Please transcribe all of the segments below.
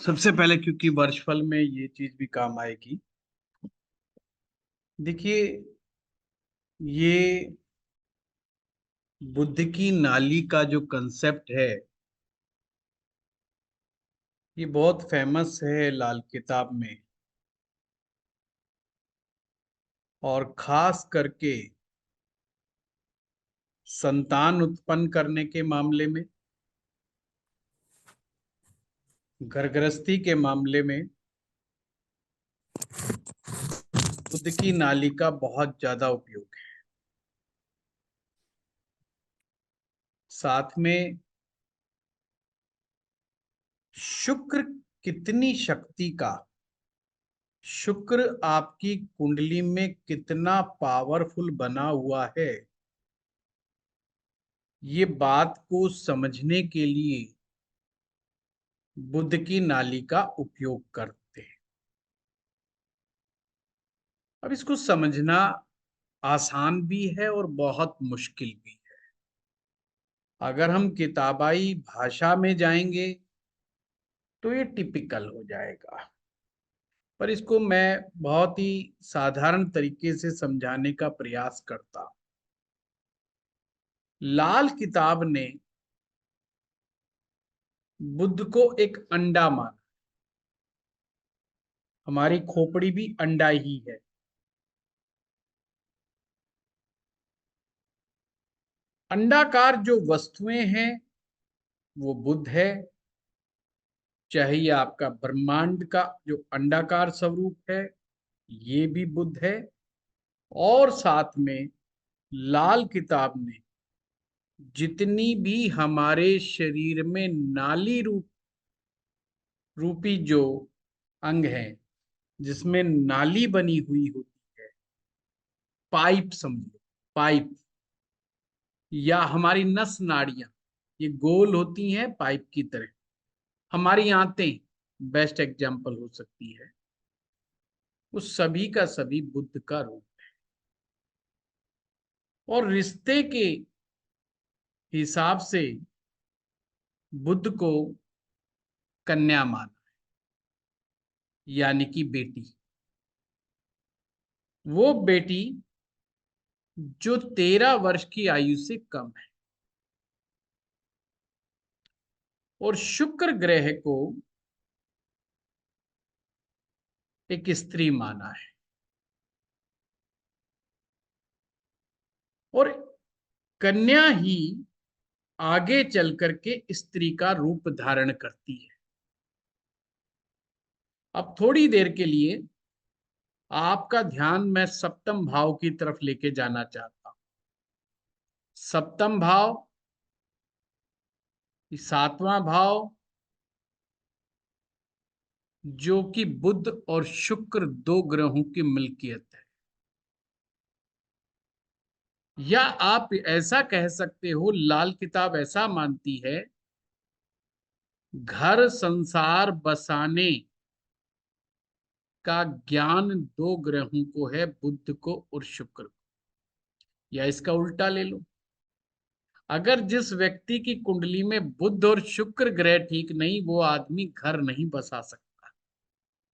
सबसे पहले क्योंकि वर्षफल में ये चीज भी काम आएगी। देखिए, ये बुद्ध की नाली का जो कंसेप्ट है, ये बहुत फेमस है लाल किताब में। और खास करके संतान उत्पन्न करने के मामले में, घर गृहस्थी के मामले में बुद्ध की नाली का बहुत ज्यादा उपयोग है। साथ में शुक्र कितनी शक्ति का, शुक्र आपकी कुंडली में कितना पावरफुल बना हुआ है, ये बात को समझने के लिए बुद्ध की नाली का उपयोग करते हैं। अब इसको समझना आसान भी है और बहुत मुश्किल भी है। अगर हम किताबाई भाषा में जाएंगे तो ये टिपिकल हो जाएगा, पर इसको मैं बहुत ही साधारण तरीके से समझाने का प्रयास करता हूं। लाल किताब ने बुद्ध को एक अंडा माना। हमारी खोपड़ी भी अंडा ही है। अंडाकार जो वस्तुएं हैं वो बुद्ध है। चाहे ये आपका ब्रह्मांड का जो अंडाकार स्वरूप है, ये भी बुद्ध है। और साथ में लाल किताब ने जितनी भी हमारे शरीर में नाली रूपी जो अंग है, जिसमें नाली बनी हुई होती है, पाइप समझो, पाइप, या हमारी नस नाड़ियां, ये गोल होती हैं पाइप की तरह। हमारी आंतें बेस्ट एग्जाम्पल हो सकती है। उस सभी का सभी बुद्ध का रूप। और रिश्ते के हिसाब से बुद्ध को कन्या माना, यानी कि बेटी। वो बेटी जो 13 वर्ष की आयु से कम है। और शुक्र ग्रह को एक स्त्री माना है। और कन्या ही आगे चल करके स्त्री का रूप धारण करती है। अब थोड़ी देर के लिए आपका ध्यान मैं सप्तम भाव की तरफ लेके जाना चाहता हूं। सप्तम भाव, सातवां भाव, जो कि बुध और शुक्र दो ग्रहों की मिल्कियत है। या आप ऐसा कह सकते हो, लाल किताब ऐसा मानती है, घर संसार बसाने का ज्ञान दो ग्रहों को है, बुध को और शुक्र को। या इसका उल्टा ले लो, अगर जिस व्यक्ति की कुंडली में बुध और शुक्र ग्रह ठीक नहीं, वो आदमी घर नहीं बसा सकता।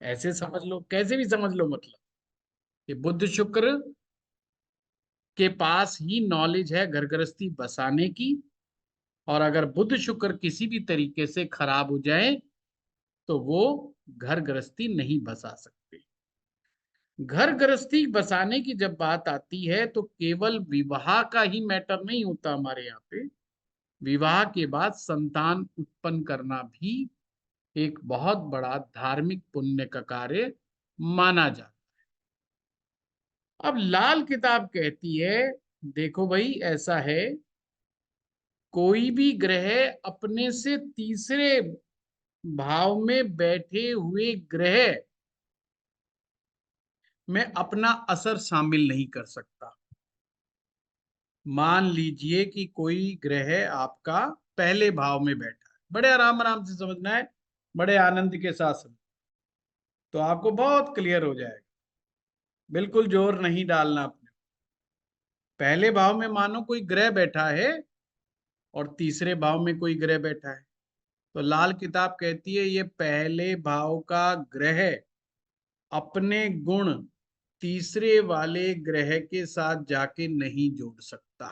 ऐसे समझ लो, कैसे भी समझ लो, मतलब कि बुध शुक्र के पास ही नॉलेज है घर गृहस्थी बसाने की। और अगर बुध शुक्र किसी भी तरीके से खराब हो जाए तो वो घर गृहस्थी नहीं बसा सकते। घर गृहस्थी बसाने की जब बात आती है तो केवल विवाह का ही मैटर नहीं होता हमारे यहाँ पे। विवाह के बाद संतान उत्पन्न करना भी एक बहुत बड़ा धार्मिक पुण्य का कार्य माना जाता है। अब लाल किताब कहती है, देखो भाई, ऐसा है, कोई भी ग्रह अपने से तीसरे भाव में बैठे हुए ग्रह में अपना असर शामिल नहीं कर सकता। मान लीजिए कि कोई ग्रह आपका पहले भाव में बैठा है, बड़े आराम आराम से समझना है, बड़े आनंद के साथ समझना, तो आपको बहुत क्लियर हो जाएगा। बिल्कुल जोर नहीं डालना अपने। पहले भाव में मानो कोई ग्रह बैठा है और तीसरे भाव में कोई ग्रह बैठा है। तो लाल किताब कहती है ये पहले भाव का ग्रह अपने गुण तीसरे वाले ग्रह के साथ जाके नहीं जोड़ सकता,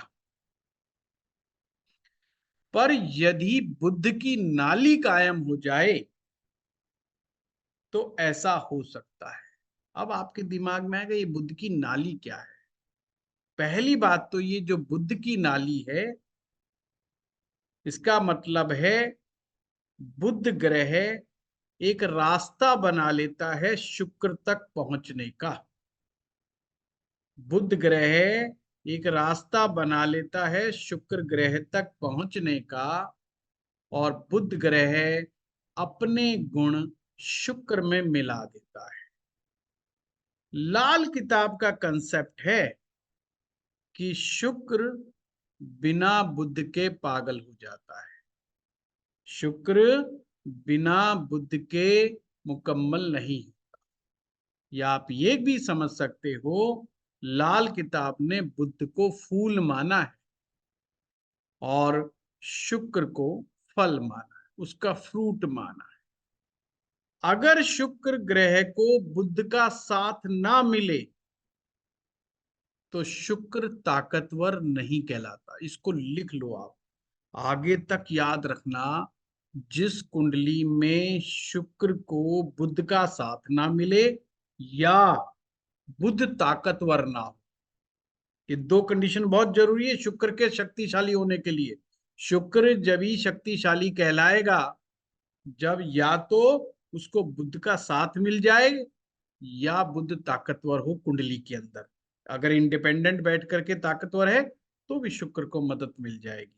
पर यदि बुध की नाली कायम हो जाए तो ऐसा हो सकता है। अब आपके दिमाग में आएगा ये बुध की नाली क्या है। पहली बात तो ये जो बुध की नाली है, इसका मतलब है बुध ग्रह एक रास्ता बना लेता है शुक्र तक पहुंचने का। बुध ग्रह एक रास्ता बना लेता है शुक्र ग्रह तक पहुंचने का, और बुध ग्रह अपने गुण शुक्र में मिला देता है। लाल किताब का कंसेप्ट है कि शुक्र बिना बुध के पागल हो जाता है, शुक्र बिना बुध के मुकम्मल नहीं। या आप ये भी समझ सकते हो, लाल किताब ने बुध को फूल माना है और शुक्र को फल माना है, उसका फ्रूट माना है। अगर शुक्र ग्रह को बुध का साथ ना मिले तो शुक्र ताकतवर नहीं कहलाता। इसको लिख लो आप, आगे तक याद रखना। जिस कुंडली में शुक्र को बुध का साथ ना मिले या बुध ताकतवर ना हो, ये दो कंडीशन बहुत जरूरी है शुक्र के शक्तिशाली होने के लिए। शुक्र जब ही शक्तिशाली कहलाएगा जब या तो उसको बुध का साथ मिल जाए या बुध ताकतवर हो कुंडली के अंदर। अगर इंडिपेंडेंट बैठ करके ताकतवर है तो भी शुक्र को मदद मिल जाएगी।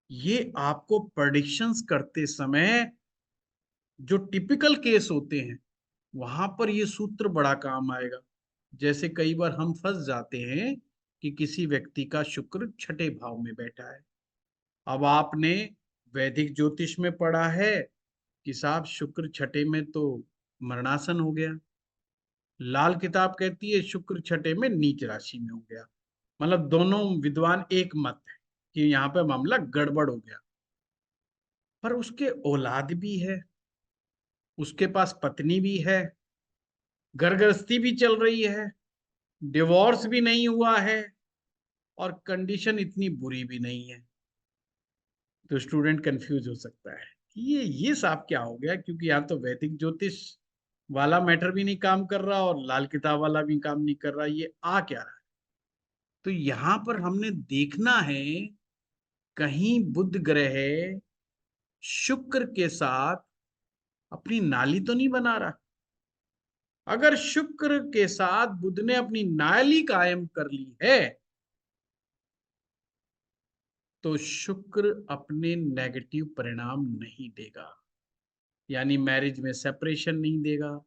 ये आपको प्रेडिक्शंस करते समय जो टिपिकल केस होते हैं वहां पर ये सूत्र बड़ा काम आएगा। जैसे कई बार हम फंस जाते हैं कि किसी व्यक्ति का शुक्र छठे भाव में बैठा है। अब आपने वैदिक ज्योतिष में पढ़ा है कि साहब शुक्र छठे में तो मरणासन हो गया। लाल किताब कहती है शुक्र छठे में नीच राशि में हो गया। मतलब दोनों विद्वान एक मत है कि यहाँ पे मामला गड़बड़ हो गया। पर उसके औलाद भी है, उसके पास पत्नी भी है, घर गृहस्थी भी चल रही है, डिवोर्स भी नहीं हुआ है, और कंडीशन इतनी बुरी भी नहीं है। तो स्टूडेंट कंफ्यूज हो सकता है कि ये साहब क्या हो गया, क्योंकि यहाँ तो वैदिक ज्योतिष वाला मैटर भी नहीं काम कर रहा और लाल किताब वाला भी काम नहीं कर रहा, ये आ क्या रहा है। तो यहां पर हमने देखना है कहीं बुध ग्रह शुक्र के साथ अपनी नाली तो नहीं बना रहा। अगर शुक्र के साथ बुध ने अपनी नाली कायम कर ली है तो शुक्र अपने नेगेटिव परिणाम नहीं देगा, यानी मैरिज में सेपरेशन नहीं देगा,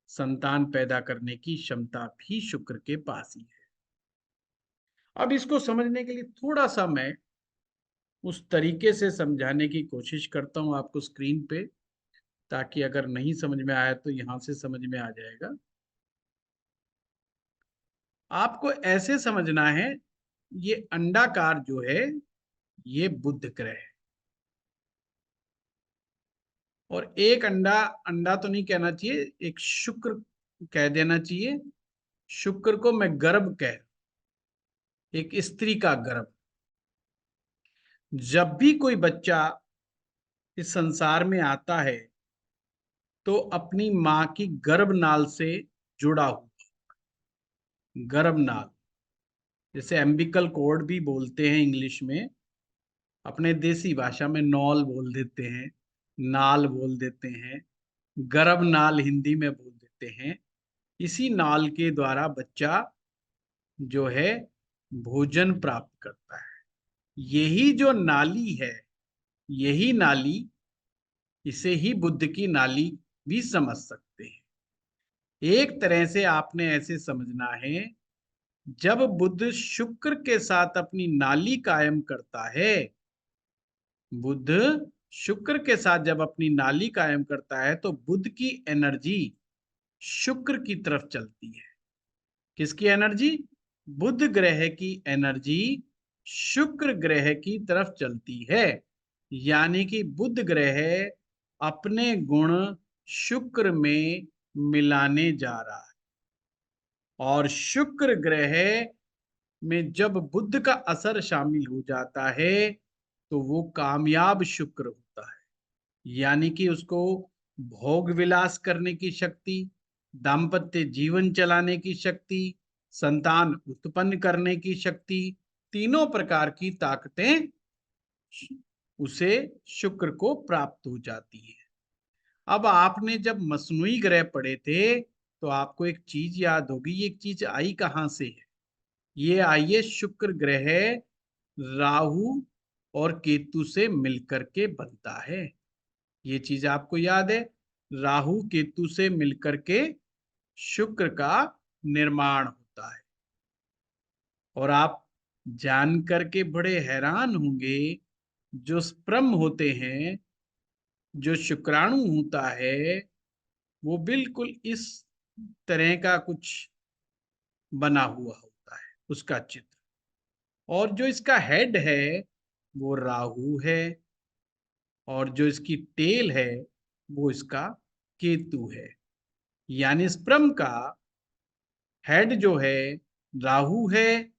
संतान पैदा करने की क्षमता भी शुक्र के पास ही है। अब इसको समझने के लिए थोड़ा सा मैं उस तरीके से समझाने की कोशिश करता हूं आपको स्क्रीन पे, ताकि अगर नहीं समझ में आया तो यहां से समझ में आ जाएगा। आपको ऐसे समझना है, ये अंडाकार जो है ये बुध ग्रह है, और एक अंडा, अंडा तो नहीं कहना चाहिए, एक शुक्र कह देना चाहिए। शुक्र को मैं गर्भ कह, एक स्त्री का गर्भ। जब भी कोई बच्चा इस संसार में आता है तो अपनी मां की गर्भनाल से जुड़ा हुआ, गर्भनाल, जैसे एम्बिकल कॉर्ड भी बोलते हैं इंग्लिश में, अपने देसी भाषा में नॉल बोल देते हैं, नाल बोल देते हैं, गर्भनाल हिंदी में बोल देते हैं। इसी नाल के द्वारा बच्चा जो है भोजन प्राप्त करता है। यही जो नाली है, यही नाली, इसे ही बुद्ध की नाली भी समझ सकते हैं। एक तरह से आपने ऐसे समझना है, जब बुध शुक्र के साथ अपनी नाली कायम करता है, बुध शुक्र के साथ जब अपनी नाली कायम करता है तो बुध की एनर्जी शुक्र की तरफ चलती है। किसकी एनर्जी? बुध ग्रह की एनर्जी शुक्र ग्रह की तरफ चलती है। यानी कि बुध ग्रह अपने गुण शुक्र में मिलाने जा रहा है, और शुक्र ग्रह में जब बुध का असर शामिल हो जाता है तो वो कामयाब शुक्र होता है। यानी कि उसको भोग विलास करने की शक्ति, दाम्पत्य जीवन चलाने की शक्ति, संतान उत्पन्न करने की शक्ति, तीनों प्रकार की ताकतें उसे शुक्र को प्राप्त हो जाती है। अब आपने जब मसनूई ग्रह पढ़े थे तो आपको एक चीज याद होगी, ये चीज आई कहां से है? ये आई है शुक्र ग्रह राहु और केतु से मिलकर के बनता है। ये चीज आपको याद है, राहु केतु से मिलकर के शुक्र का निर्माण होता है। और आप जान करके बड़े हैरान होंगे, जो स्पर्म होते हैं, जो शुक्राणु होता है, वो बिल्कुल इस तरह का कुछ बना हुआ होता है, उसका चित्र। और जो इसका हेड है वो राहु है, और जो इसकी टेल है वो इसका केतु है। यानी स्पर्म का हेड जो है राहु है,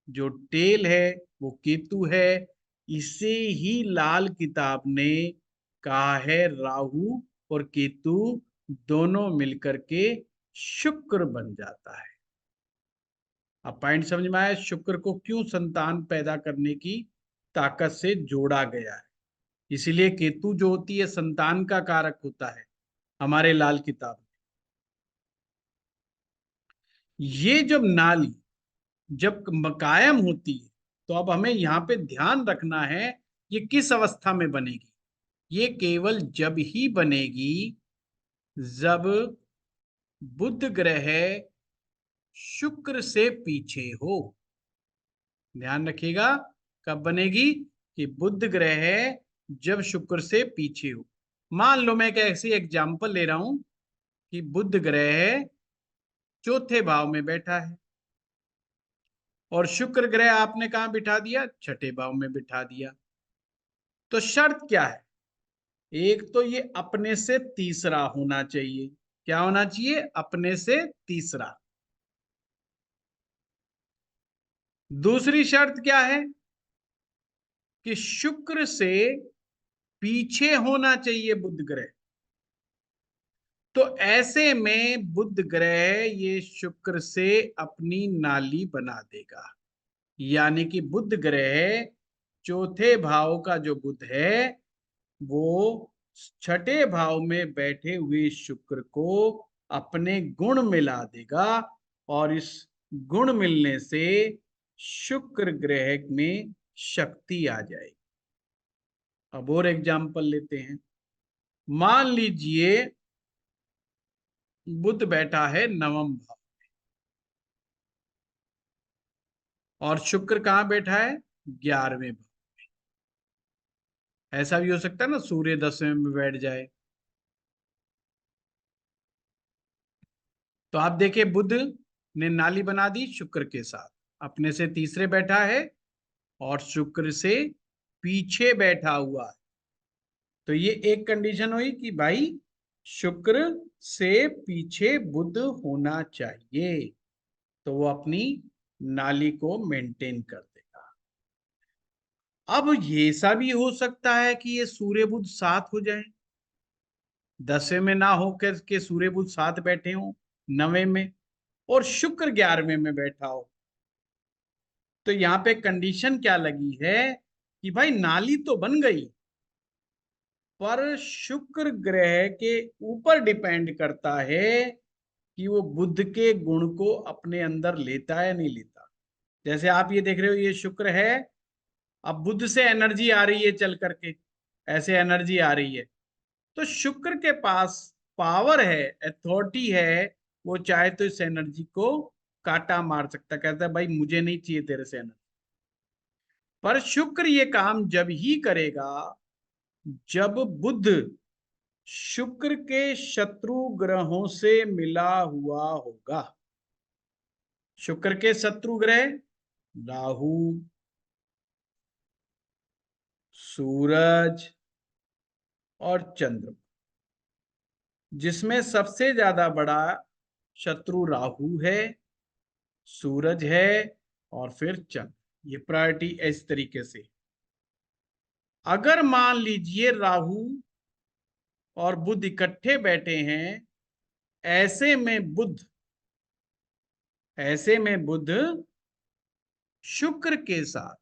जो टेल है वो केतु है। इसे ही लाल किताब ने कहा है राहु और केतु दोनों मिलकर के शुक्र बन जाता है। अब पॉइंट समझ में आया, शुक्र को क्यों संतान पैदा करने की ताकत से जोड़ा गया है। इसीलिए केतु जो होती है संतान का कारक होता है हमारे लाल किताब में। ये जब नाली जब कायम होती है तो अब हमें यहाँ पे ध्यान रखना है, ये किस अवस्था में बनेगी? ये केवल जब ही बनेगी जब बुध ग्रह शुक्र से पीछे हो। ध्यान रखिएगा, कब बनेगी? कि बुध ग्रह जब शुक्र से पीछे हो। मान लो मैं एक ऐसी एग्जांपल ले रहा हूं कि बुध ग्रह चौथे भाव में बैठा है और शुक्र ग्रह आपने कहां बिठा दिया? छठे भाव में बिठा दिया। तो शर्त क्या है? एक तो ये अपने से तीसरा होना चाहिए। क्या होना चाहिए? अपने से तीसरा। दूसरी शर्त क्या है? कि शुक्र से पीछे होना चाहिए बुध ग्रह। तो ऐसे में बुध ग्रह ये शुक्र से अपनी नाली बना देगा। यानी कि बुध ग्रह चौथे भाव का जो बुध है वो छठे भाव में बैठे हुए शुक्र को अपने गुण मिला देगा, और इस गुण मिलने से शुक्र ग्रह में शक्ति आ जाएगी। अब और एग्जाम्पल लेते हैं। मान लीजिए बुध बैठा है नवम भाव और शुक्र कहां बैठा है? 11वें भाव। ऐसा भी हो सकता है ना, सूर्य 10वें में बैठ जाए। तो आप देखिए बुध ने नाली बना दी शुक्र के साथ, अपने से तीसरे बैठा है और शुक्र से पीछे बैठा हुआ है। तो ये एक कंडीशन हुई कि भाई शुक्र से पीछे बुध होना चाहिए, तो वो अपनी नाली को मेंटेन कर देगा। अब ये सा भी हो सकता है कि ये सूर्य बुध साथ हो जाए, 10वें में ना हो के सूर्य बुध साथ बैठे हो 9वें में, और शुक्र 11वें में बैठा हो। तो यहाँ पे कंडीशन क्या लगी है कि भाई नाली तो बन गई, पर शुक्र ग्रह के ऊपर डिपेंड करता है कि वो बुध के गुण को अपने अंदर लेता है या नहीं लेता। जैसे आप ये देख रहे हो, ये शुक्र है, अब बुध से एनर्जी आ रही है चल करके, ऐसे एनर्जी आ रही है। तो शुक्र के पास पावर है, अथॉरिटी है, वो चाहे तो इस एनर्जी को काटा मार सकता, कहता है भाई मुझे नहीं चाहिए तेरे से एनर्जी। पर शुक्र ये काम जब ही करेगा जब बुध शुक्र के शत्रु ग्रहों से मिला हुआ होगा। शुक्र के शत्रु ग्रह राहु, सूरज और चंद्रमा, जिसमें सबसे ज्यादा बड़ा शत्रु राहु है, सूरज है और फिर चंद्र। ये प्रायोरिटी इस तरीके से। अगर मान लीजिए राहु और बुध इकट्ठे बैठे हैं, ऐसे में बुध शुक्र के साथ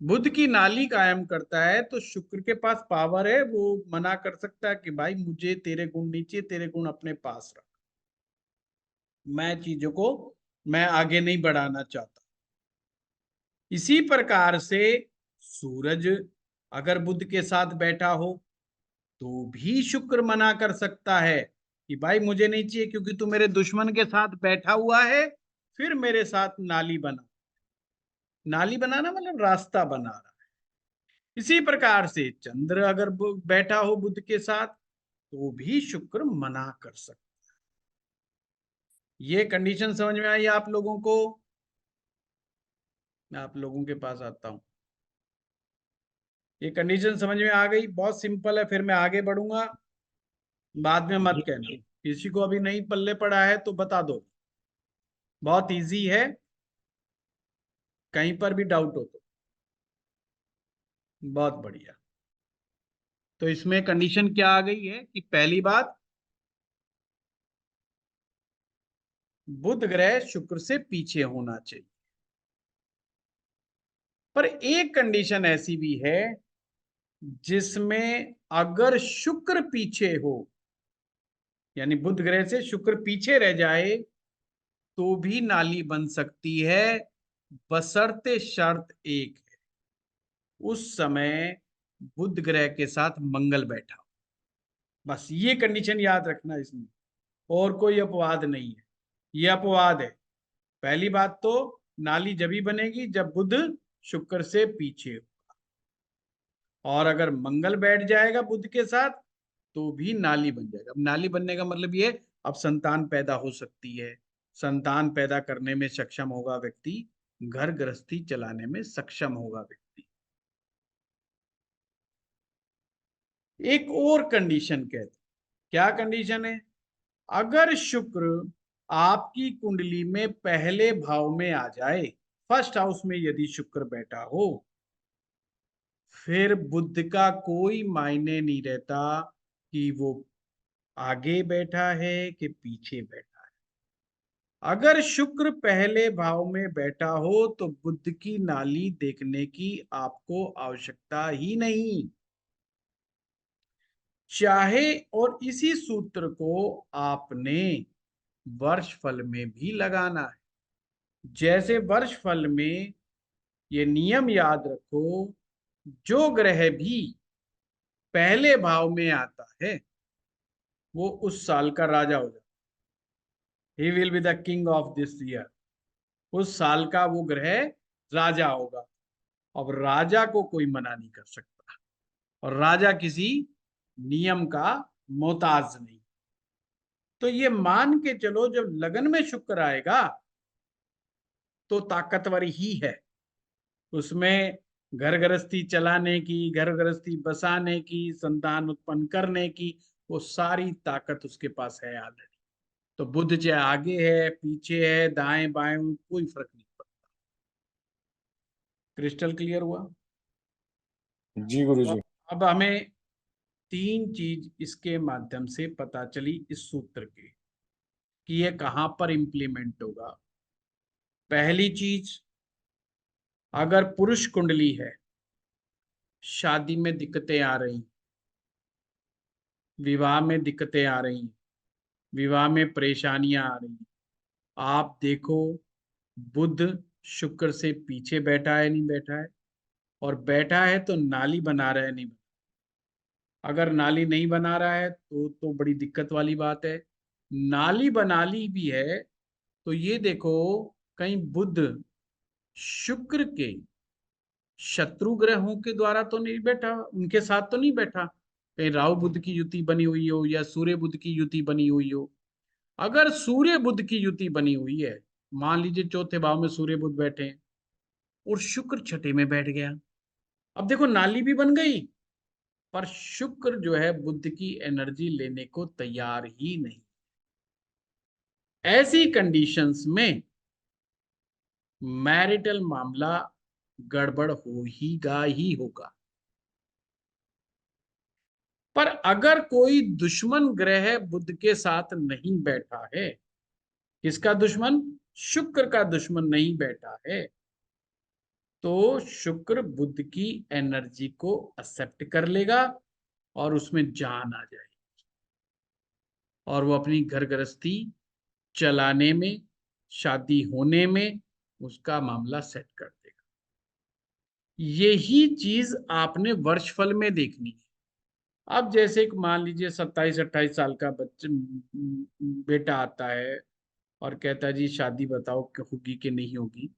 बुध की नाली कायम करता है, तो शुक्र के पास पावर है, वो मना कर सकता है कि भाई मुझे तेरे गुण नीचे, तेरे गुण अपने पास रख, मैं चीजों को मैं आगे नहीं बढ़ाना चाहता। इसी प्रकार से सूरज अगर बुध के साथ बैठा हो तो भी शुक्र मना कर सकता है कि भाई मुझे नहीं चाहिए, क्योंकि तू मेरे दुश्मन के साथ बैठा हुआ है, फिर मेरे साथ नाली बना। नाली बनाना मतलब रास्ता बना रहा है। इसी प्रकार से चंद्र अगर बैठा हो बुध के साथ तो भी शुक्र मना कर सकता है। ये कंडीशन समझ में आई आप लोगों को? मैं आप लोगों के पास आता हूं। ये कंडीशन समझ में आ गई? बहुत सिंपल है। फिर मैं आगे बढ़ूंगा, बाद में मत कहना। किसी को अभी नहीं पल्ले पड़ा है तो बता दो, बहुत इजी है, कहीं पर भी डाउट हो तो। बहुत बढ़िया। तो इसमें कंडीशन क्या आ गई है कि पहली बात, बुध ग्रह शुक्र से पीछे होना चाहिए। पर एक कंडीशन ऐसी भी है जिसमें अगर शुक्र पीछे हो, यानी बुध ग्रह से शुक्र पीछे रह जाए, तो भी नाली बन सकती है, बशर्ते शर्त एक है, उस समय बुध ग्रह के साथ मंगल बैठा हो। बस ये कंडीशन याद रखना इसमें, और कोई अपवाद नहीं है। ये अपवाद है। पहली बात तो नाली जब ही बनेगी जब बुध शुक्र से पीछे हो, और अगर मंगल बैठ जाएगा बुध के साथ तो भी नाली बन जाएगा। अब नाली बनने का मतलब ये, अब संतान पैदा हो सकती है, संतान पैदा करने में सक्षम होगा व्यक्ति, घर गृहस्थी चलाने में सक्षम होगा व्यक्ति। एक और कंडीशन कहते, क्या कंडीशन है? अगर शुक्र आपकी कुंडली में पहले भाव में आ जाए, फर्स्ट हाउस में यदि शुक्र बैठा हो, फिर बुध का कोई मायने नहीं रहता कि वो आगे बैठा है कि पीछे बैठा है। अगर शुक्र पहले भाव में बैठा हो तो बुध की नाली देखने की आपको आवश्यकता ही नहीं, चाहे, और इसी सूत्र को आपने वर्ष फल में भी लगाना है। जैसे वर्ष फल में ये नियम याद रखो, जो ग्रह भी पहले भाव में आता है वो उस साल का राजा हो जाता है। He will be the king of this year. उस साल का वो ग्रह राजा होगा। अब राजा को कोई मना नहीं कर सकता, और राजा किसी नियम का मोहताज नहीं। तो ये मान के चलो, जब लगन में शुक्र आएगा तो ताकतवर ही है, उसमें घर गृहस्थी चलाने की, घर गृहस्थी बसाने की, संतान उत्पन्न करने की, वो सारी ताकत उसके पास है ऑलरेडी। तो बुध चाहे आगे है, पीछे है, दाएं बाएं, कोई फर्क नहीं पड़ता। क्रिस्टल क्लियर हुआ? जी गुरु तो जी। अब हमें तीन चीज इसके माध्यम से पता चली इस सूत्र के, कि ये कहां पर इंप्लीमेंट होगा। पहली चीज, अगर पुरुष कुंडली है, शादी में दिक्कतें आ रही, विवाह में दिक्कतें आ रही, विवाह में परेशानियां आ रही, आप देखो बुध शुक्र से पीछे बैठा है नहीं बैठा है, और बैठा है तो नाली बना रहा है नहीं बना। अगर नाली नहीं बना रहा है तो बड़ी दिक्कत वाली बात है। नाली बना ली भी है तो ये देखो, कहीं बुध शुक्र के शत्रु ग्रहों के द्वारा तो नहीं बैठा, उनके साथ तो नहीं बैठा, कहीं राहु बुध की युति बनी हुई हो या सूर्य बुध की युति बनी हुई हो। अगर सूर्य बुध की युति बनी हुई है, मान लीजिए चौथे भाव में सूर्य बुध बैठे हैं और शुक्र छठे में बैठ गया, अब देखो नाली भी बन गई, पर शुक्र जो है बुध की एनर्जी लेने को तैयार ही नहीं। ऐसी कंडीशंस में मैरिटल मामला गड़बड़ ही होगा। पर अगर कोई दुश्मन ग्रह बुध के साथ नहीं बैठा है, किसका दुश्मन? शुक्र का दुश्मन नहीं बैठा है, तो शुक्र बुध की एनर्जी को एक्सेप्ट कर लेगा और उसमें जान आ जाएगी और वो अपनी घर गृहस्थी चलाने में, शादी होने में उसका मामला सेट कर देगा। यही चीज आपने वर्षफल में देखनी है। अब जैसे एक मान लीजिए 27-28 साल का बच्चे बेटा आता है और कहता है जी शादी बताओ कि होगी कि नहीं होगी,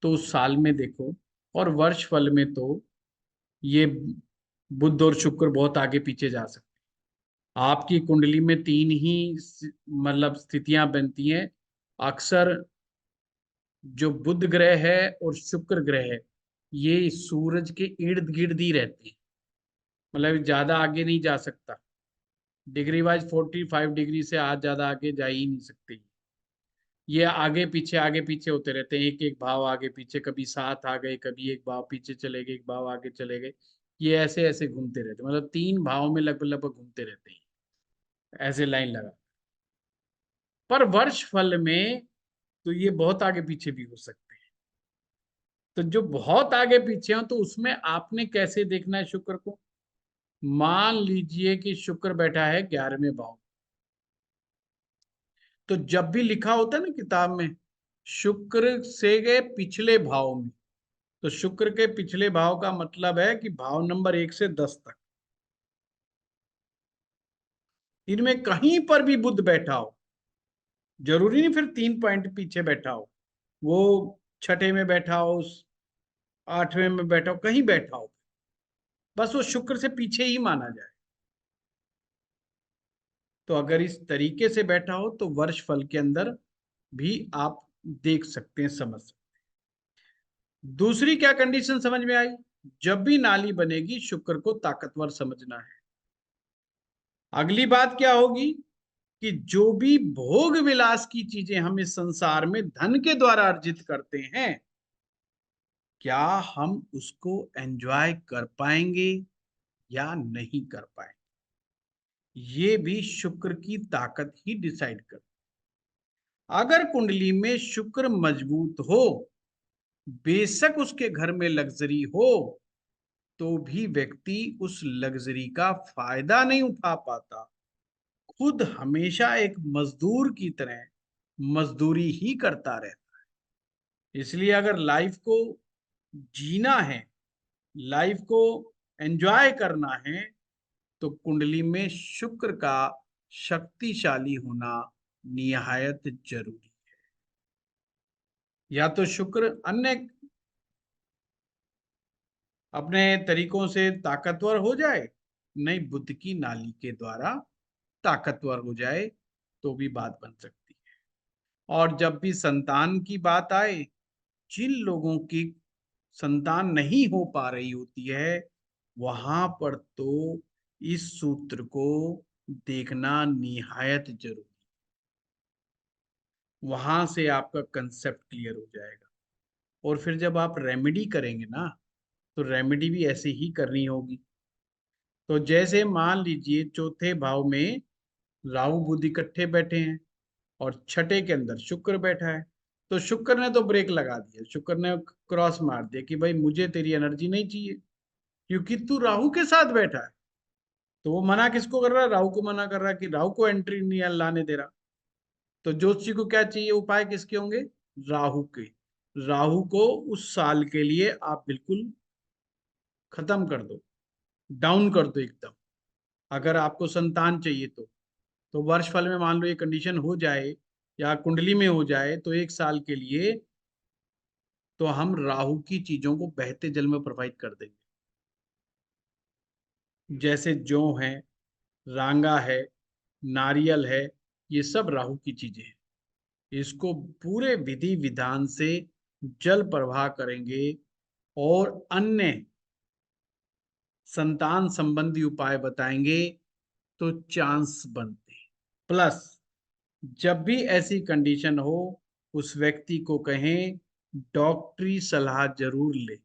तो उस साल में देखो और वर्षफल में तो ये बुध और शुक्र बहुत आगे पीछे जा सकते हैं। आपकी कुंडली में तीन ही मतलब स्थितियां बनती हैं अक्सर। जो बुध ग्रह है और शुक्र ग्रह है, ये सूरज के इर्द गिर्द ही रहते हैं, मतलब ज्यादा आगे नहीं जा सकता। डिग्री वाइज 45 डिग्री से आज ज्यादा आगे जा ही नहीं सकते। ये आगे पीछे होते रहते हैं, एक एक भाव आगे पीछे, कभी साथ आ गए, कभी एक भाव पीछे चले गए, एक भाव आगे चले गए। ये ऐसे ऐसे घूमते रहते हैं, मतलब तीन भाव में लगभग लगभग घूमते रहते हैं, ऐसे लाइन लगा। पर वर्ष फल में तो ये बहुत आगे पीछे भी हो सकते हैं। तो जो बहुत आगे पीछे हो तो उसमें आपने कैसे देखना है शुक्र को? मान लीजिए कि शुक्र बैठा है 11वें भाव, तो जब भी लिखा होता है ना किताब में शुक्र से गए पिछले भाव में, तो शुक्र के पिछले भाव का मतलब है कि भाव नंबर 1 से 10 तक, इनमें कहीं पर भी बुध बैठा हो। जरूरी नहीं फिर 3 पॉइंट पीछे बैठा हो, वो छठे में बैठा हो, 8वें में बैठा हो, कहीं बैठा हो, बस वो शुक्र से पीछे ही माना जाए। तो अगर इस तरीके से बैठा हो तो वर्ष फल के अंदर भी आप देख सकते हैं, समझ सकते हैं। दूसरी क्या कंडीशन समझ में आई? जब भी नाली बनेगी शुक्र को ताकतवर समझना है। अगली बात क्या होगी कि जो भी भोग विलास की चीजें हम इस संसार में धन के द्वारा अर्जित करते हैं, क्या हम उसको एंजॉय कर पाएंगे या नहीं कर पाएंगे, ये भी शुक्र की ताकत ही डिसाइड कर। अगर कुंडली में शुक्र मजबूत हो, बेशक उसके घर में लग्जरी हो, तो भी व्यक्ति उस लग्जरी का फायदा नहीं उठा पाता, खुद हमेशा एक मजदूर की तरह मजदूरी ही करता रहता है। इसलिए अगर लाइफ को जीना है, लाइफ को एंजॉय करना है, तो कुंडली में शुक्र का शक्तिशाली होना निहायत जरूरी। या तो शुक्र अन्य अपने तरीकों से ताकतवर हो जाए, नहीं बुद्ध की नाली के द्वारा ताकतवर हो जाए, तो भी बात बन सकती है। और जब भी संतान की बात आए, जिन लोगों की संतान नहीं हो पा रही होती है, वहां पर तो इस सूत्र को देखना निहायत जरूरी। वहां से आपका कंसेप्ट क्लियर हो जाएगा। और फिर जब आप रेमेडी करेंगे ना, तो रेमेडी भी ऐसे ही करनी होगी। तो जैसे मान लीजिए चौथे भाव में राहु बुध इकट्ठे बैठे हैं और छठे के अंदर शुक्र बैठा है, तो शुक्र ने तो ब्रेक लगा दिया, शुक्र ने क्रॉस मार दिया कि भाई मुझे तेरी एनर्जी नहीं चाहिए, क्योंकि तू राहु के साथ बैठा है। तो वो मना किसको कर रहा है? राहु को मना कर रहा है कि राहु को एंट्री नहीं लाने दे रहा। तो ज्योतिषी को क्या चाहिए? उपाय किसके होंगे? राहु के। राहु को उस साल के लिए आप बिल्कुल खत्म कर दो, डाउन कर दो एकदम। अगर आपको संतान चाहिए तो वर्ष फल में मान लो ये कंडीशन हो जाए या कुंडली में हो जाए, तो 1 साल के लिए तो हम राहु की चीजों को बहते जल में प्रवाहित कर देंगे। जैसे जौ है, रांगा है, नारियल है, ये सब राहु की चीजें हैं। इसको पूरे विधि विधान से जल प्रवाह करेंगे और अन्य संतान संबंधी उपाय बताएंगे तो चांस बनते हैं। प्लस जब भी ऐसी कंडीशन हो उस व्यक्ति को कहें डॉक्टरी सलाह जरूर ले,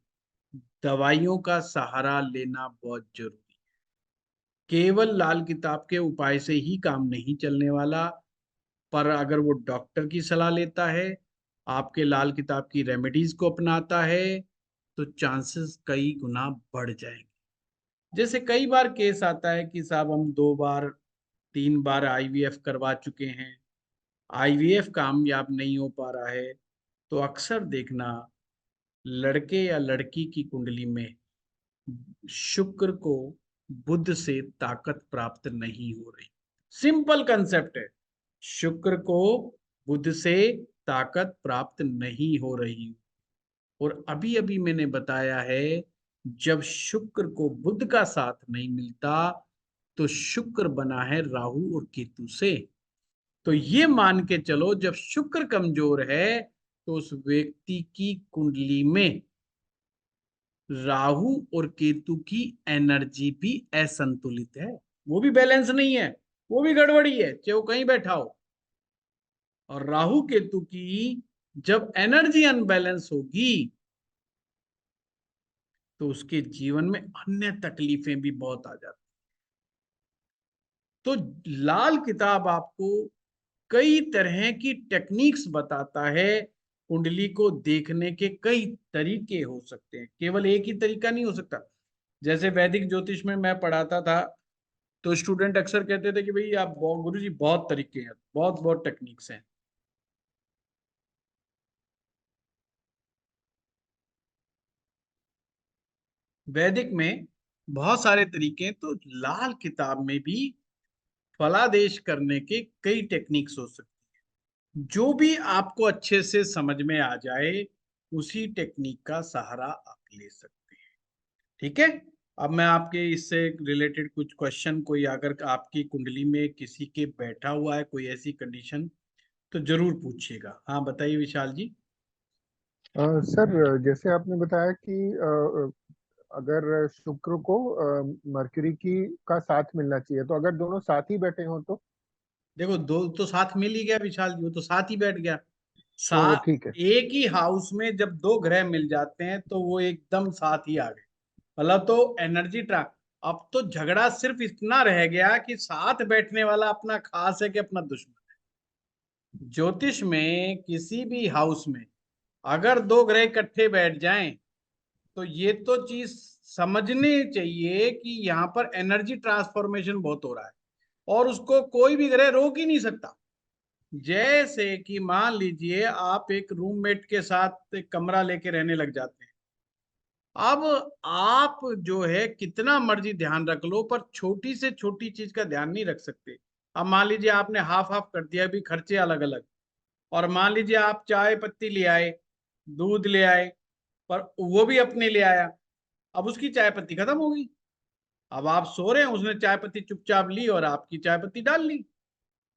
दवाइयों का सहारा लेना बहुत जरूरी। केवल लाल किताब के उपाय से ही काम नहीं चलने वाला, पर अगर वो डॉक्टर की सलाह लेता है, आपके लाल किताब की रेमेडीज को अपनाता है, तो चांसेस कई गुना बढ़ जाएंगे। जैसे कई बार केस आता है कि साहब हम 2 बार 3 बार आईवीएफ करवा चुके हैं, आईवीएफ कामयाब नहीं हो पा रहा है, तो अक्सर देखना लड़के या लड़की की कुंडली में शुक्र को बुध से ताकत प्राप्त नहीं हो रही। सिंपल कंसेप्ट है, शुक्र को बुध से ताकत प्राप्त नहीं हो रही। और अभी अभी मैंने बताया है, जब शुक्र को बुध का साथ नहीं मिलता तो शुक्र बना है राहु और केतु से। तो ये मान के चलो जब शुक्र कमजोर है तो उस व्यक्ति की कुंडली में राहु और केतु की एनर्जी भी असंतुलित है, वो भी बैलेंस नहीं है, वो भी गड़बड़ी है, चाहे वो कहीं बैठा हो। और राहु केतु की जब एनर्जी अनबैलेंस होगी तो उसके जीवन में अन्य तकलीफें भी बहुत आ जाती। तो लाल किताब आपको कई तरह की टेक्निक्स बताता है, कुंडली को देखने के कई तरीके हो सकते हैं, केवल एक ही तरीका नहीं हो सकता। जैसे वैदिक ज्योतिष में मैं पढ़ाता था तो स्टूडेंट अक्सर कहते थे कि भाई आप गुरुजी बहुत तरीके हैं, बहुत बहुत टेक्निक्स हैं। वैदिक में बहुत सारे तरीके हैं, तो लाल किताब में भी फलादेश करने के कई टेक्निक्स हो सकते हैं। जो भी आपको अच्छे से समझ में आ जाए उसी टेक्निक का सहारा आप ले सकते हैं। ठीक है। अब मैं आपके इससे रिलेटेड कुछ क्वेश्चन, कोई अगर आपकी कुंडली में किसी के बैठा हुआ है कोई ऐसी कंडीशन, तो जरूर पूछिएगा। हाँ बताइए विशाल जी। सर, जैसे आपने बताया कि अगर शुक्र को मरकरी की का साथ मिलना चाहिए, तो अगर दोनों साथ ही बैठे हों तो देखो दो तो साथ मिल ही गया विशाल जी, वो तो साथ ही बैठ गया। तो ठीक है। एक ही हाउस में जब दो ग्रह मिल जाते हैं तो वो एकदम साथ ही आ गए, मतलब तो एनर्जी ट्रा। अब तो झगड़ा सिर्फ इतना रह गया कि साथ बैठने वाला अपना खास है कि अपना दुश्मन है। ज्योतिष में किसी भी हाउस में अगर दो ग्रह इकट्ठे बैठ जाएं तो ये तो चीज समझनी चाहिए कि यहाँ पर एनर्जी ट्रांसफॉर्मेशन बहुत हो रहा है और उसको कोई भी ग्रह रोक ही नहीं सकता। जैसे कि मान लीजिए आप एक रूममेट के साथ एक कमरा लेके रहने लग जाते हैं। अब आप जो है कितना मर्जी ध्यान रख लो पर छोटी से छोटी चीज का ध्यान नहीं रख सकते। अब मान लीजिए आपने हाफ हाफ कर दिया, भी खर्चे अलग अलग। और मान लीजिए आप चाय पत्ती ले आए, दूध ले आए, पर वो भी अपने ले आया, अब उसकी चाय पत्ती खत्म हो गई। अब आप सो रहे हैं, उसने चाय पत्ती चुपचाप ली और आपकी चाय पत्ती डाल ली,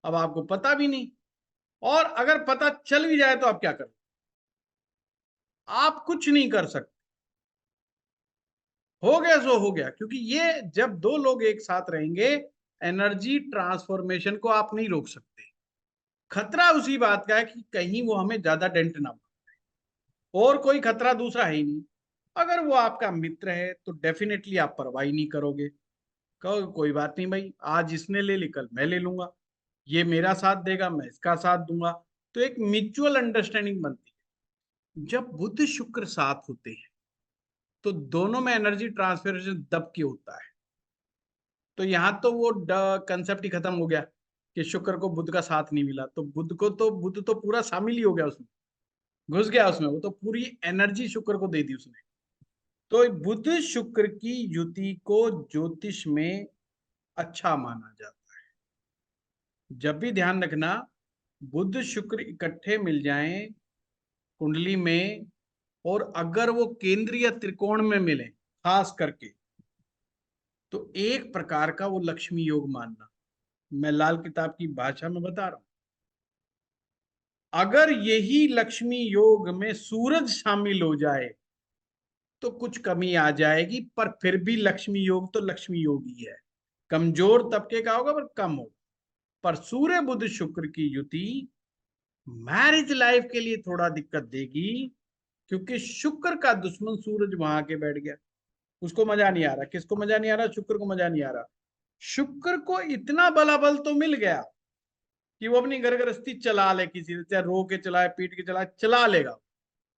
अब आपको पता भी नहीं। और अगर पता चल भी जाए तो आप क्या करें? आप कुछ नहीं कर सकते। हो गया सो हो गया, क्योंकि ये जब दो लोग एक साथ रहेंगे एनर्जी ट्रांसफॉर्मेशन को आप नहीं रोक सकते। खतरा उसी बात का है कि कहीं वो हमें ज्यादा डेंट ना मारे, और कोई खतरा दूसरा है ही नहीं। अगर वो आपका मित्र है तो डेफिनेटली आप परवाह नहीं करोगे, कहो कोई बात नहीं भाई, आज इसने ले ली कल मैं ले लूंगा, ये मेरा साथ देगा मैं इसका साथ दूंगा। तो एक म्यूचुअल अंडरस्टैंडिंग बनती है। जब बुध शुक्र साथ होते हैं तो दोनों में एनर्जी ट्रांसफरेशन दब के होता है। तो यहाँ तो वो कंसेप्ट ही खत्म हो गया कि शुक्र को बुध का साथ नहीं मिला, तो बुध तो पूरा शामिल ही हो गया उसमें, घुस गया उसमें, वो तो पूरी एनर्जी शुक्र को दे दी उसने। तो बुध शुक्र की युति को ज्योतिष में अच्छा माना जाता है। जब भी ध्यान रखना, बुध शुक्र इकट्ठे मिल जाएं कुंडली में, और अगर वो केंद्रीय त्रिकोण में मिले खास करके, तो एक प्रकार का वो लक्ष्मी योग मानना। मैं लाल किताब की भाषा में बता रहा हूं। अगर यही लक्ष्मी योग में सूरज शामिल हो जाए तो कुछ कमी आ जाएगी, पर फिर भी लक्ष्मी योग तो लक्ष्मी योग ही है। कमजोर तबके का होगा पर कम होगा। पर सूर्य बुध शुक्र की युति मैरिज लाइफ के लिए थोड़ा दिक्कत देगी, क्योंकि शुक्र का दुश्मन सूरज वहां के बैठ गया। उसको मजा नहीं आ रहा। किसको मजा नहीं आ रहा? शुक्र को मजा नहीं आ रहा। शुक्र को इतना बलाबल तो मिल गया कि वो अपनी घर गृहस्थी चला ले, किसी से चाहे रो के चलाए, पीट के चलाए, चला लेगा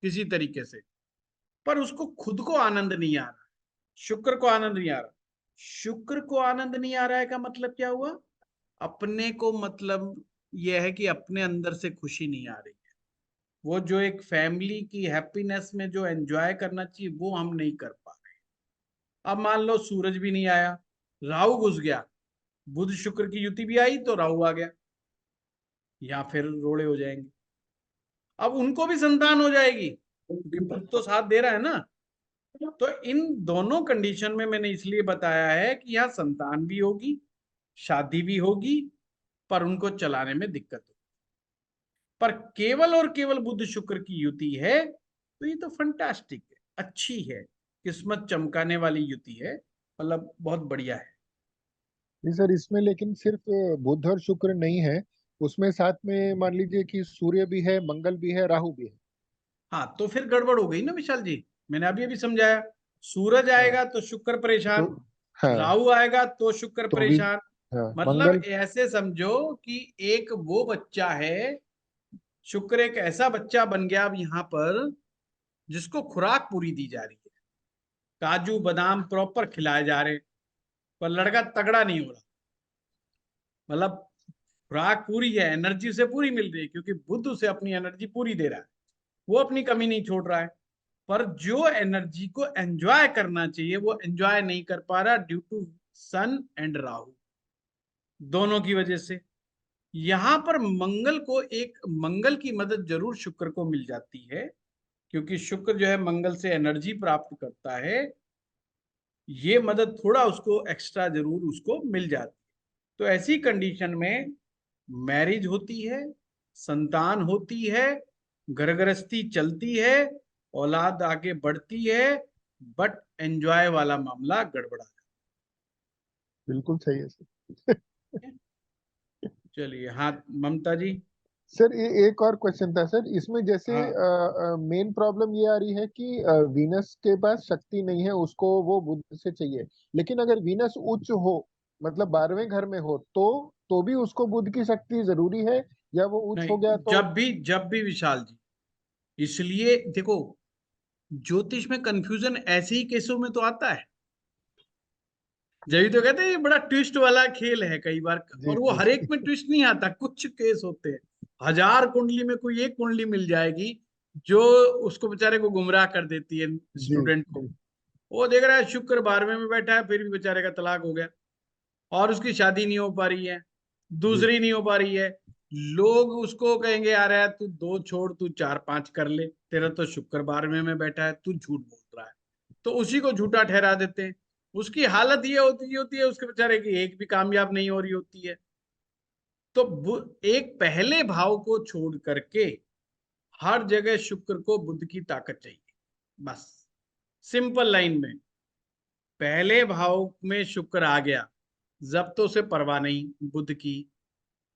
किसी तरीके से। पर उसको खुद को आनंद नहीं आ रहा। शुक्र को आनंद नहीं आ रहा। शुक्र को आनंद नहीं आ रहा है का मतलब क्या हुआ? अपने को मतलब यह है कि अपने अंदर से खुशी नहीं आ रही है। वो जो एक फैमिली की हैप्पीनेस में जो एंजॉय करना चाहिए वो हम नहीं कर पा रहे। अब मान लो सूरज भी नहीं आया, राहु घुस गया, बुध शुक्र की युति भी आई तो राहु आ गया, या फिर रोड़े हो जाएंगे। अब उनको भी संतान हो जाएगी क्योंकि बुध तो साथ दे रहा है ना। तो इन दोनों कंडीशन में मैंने इसलिए बताया है कि यहाँ संतान भी होगी, शादी भी होगी, पर उनको चलाने में दिक्कत होगी। पर केवल और केवल बुध शुक्र की युति है तो ये तो फंटास्टिक है, अच्छी है, किस्मत चमकाने वाली युति है, मतलब बहुत बढ़िया है। नहीं सर, इसमें लेकिन सिर्फ बुध और शुक्र नहीं है, उसमें साथ में मान लीजिए कि सूर्य भी है, मंगल भी है, राहु भी है। हाँ तो फिर गड़बड़ हो गई ना विशाल जी। मैंने अभी अभी समझाया, सूरज हाँ आएगा तो शुक्र तो परेशान, हाँ, राहु आएगा तो शुक्र तो भी परेशान। हाँ मतलब मंगल। ऐसे समझो कि एक वो बच्चा है, शुक्र एक ऐसा बच्चा बन गया अब यहाँ पर जिसको खुराक पूरी दी जा रही है, काजू बादाम प्रॉपर खिलाए जा रहे, पर लड़का तगड़ा नहीं हो रहा। मतलब खुराक पूरी है, एनर्जी उसे पूरी मिल रही है क्योंकि बुध उसे अपनी एनर्जी पूरी दे रहा है, वो अपनी कमी नहीं छोड़ रहा है। पर जो एनर्जी को एंजॉय करना चाहिए वो एंजॉय नहीं कर पा रहा, due to sun and Rahu दोनों की वजह से। यहां पर मंगल को, एक मंगल की मदद जरूर शुक्र को मिल जाती है, क्योंकि शुक्र जो है मंगल से एनर्जी प्राप्त करता है। ये मदद थोड़ा उसको एक्स्ट्रा जरूर उसको मिल जाती है। तो ऐसी कंडीशन में मैरिज होती है, संतान होती है, घर गृहस्थी चलती है, औलाद आगे बढ़ती है, बट एंजॉय वाला मामला गड़बड़ा बिल्कुल सही है सर। है। चलिए, हाँ ममता जी। सर ये एक और क्वेश्चन था सर, इसमें जैसे हाँ मेन प्रॉब्लम ये आ रही है कि वीनस के पास शक्ति नहीं है, उसको वो बुध से चाहिए। लेकिन अगर वीनस उच्च हो, मतलब 12वें घर में हो, तो भी उसको बुध की शक्ति जरूरी है, या वो उच्च नहीं, हो गया तो? जब भी विशाल जी, इसलिए देखो, ज्योतिष में कंफ्यूजन ऐसे ही केसों में तो आता है। जब तो कहते हैं ये बड़ा ट्विस्ट वाला खेल है कई बार, जी और वो जी हर एक में ट्विस्ट नहीं आता, कुछ केस होते हैं। 1000 कुंडली में कोई एक कुंडली मिल जाएगी जो उसको बेचारे को गुमराह कर देती है, जी स्टूडेंट को। जी वो देख रहा है शुक्र 12वें में बैठा है, फिर भी बेचारे का तलाक हो गया और उसकी शादी नहीं हो पा रही है, जी। दूसरी नहीं हो पा रही है। लोग उसको कहेंगे यार यार तू दो छोड़, तू 4 5 कर ले, तेरा तो शुक्र 12वें में बैठा है, तू झूठ बोल रहा है। तो उसी को झूठा ठहरा देते हैं। उसकी हालत ये होती है उसके बेचारे की एक भी कामयाब नहीं हो रही होती है। तो एक पहले भाव को छोड़ करके हर जगह शुक्र को बुध की ताकत चाहिए, बस सिंपल लाइन में। पहले भाव में शुक्र आ गया जब तो उसे परवाह नहीं बुध की,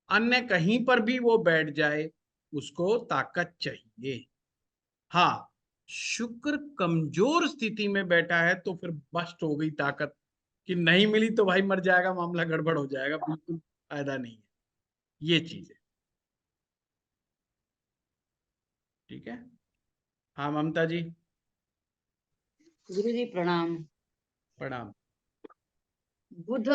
अन्य कहीं पर भी वो बैठ जाए उसको ताकत चाहिए। हाँ, शुक्र कमजोर स्थिति में बैठा है तो फिर बस्ट हो गई ताकत, कि नहीं मिली तो भाई मर जाएगा, मामला गड़बड़ हो जाएगा, बिल्कुल फायदा नहीं है। ये चीज है। ठीक है। हाँ ममता जी। गुरु जी प्रणाम। प्रणाम। बुध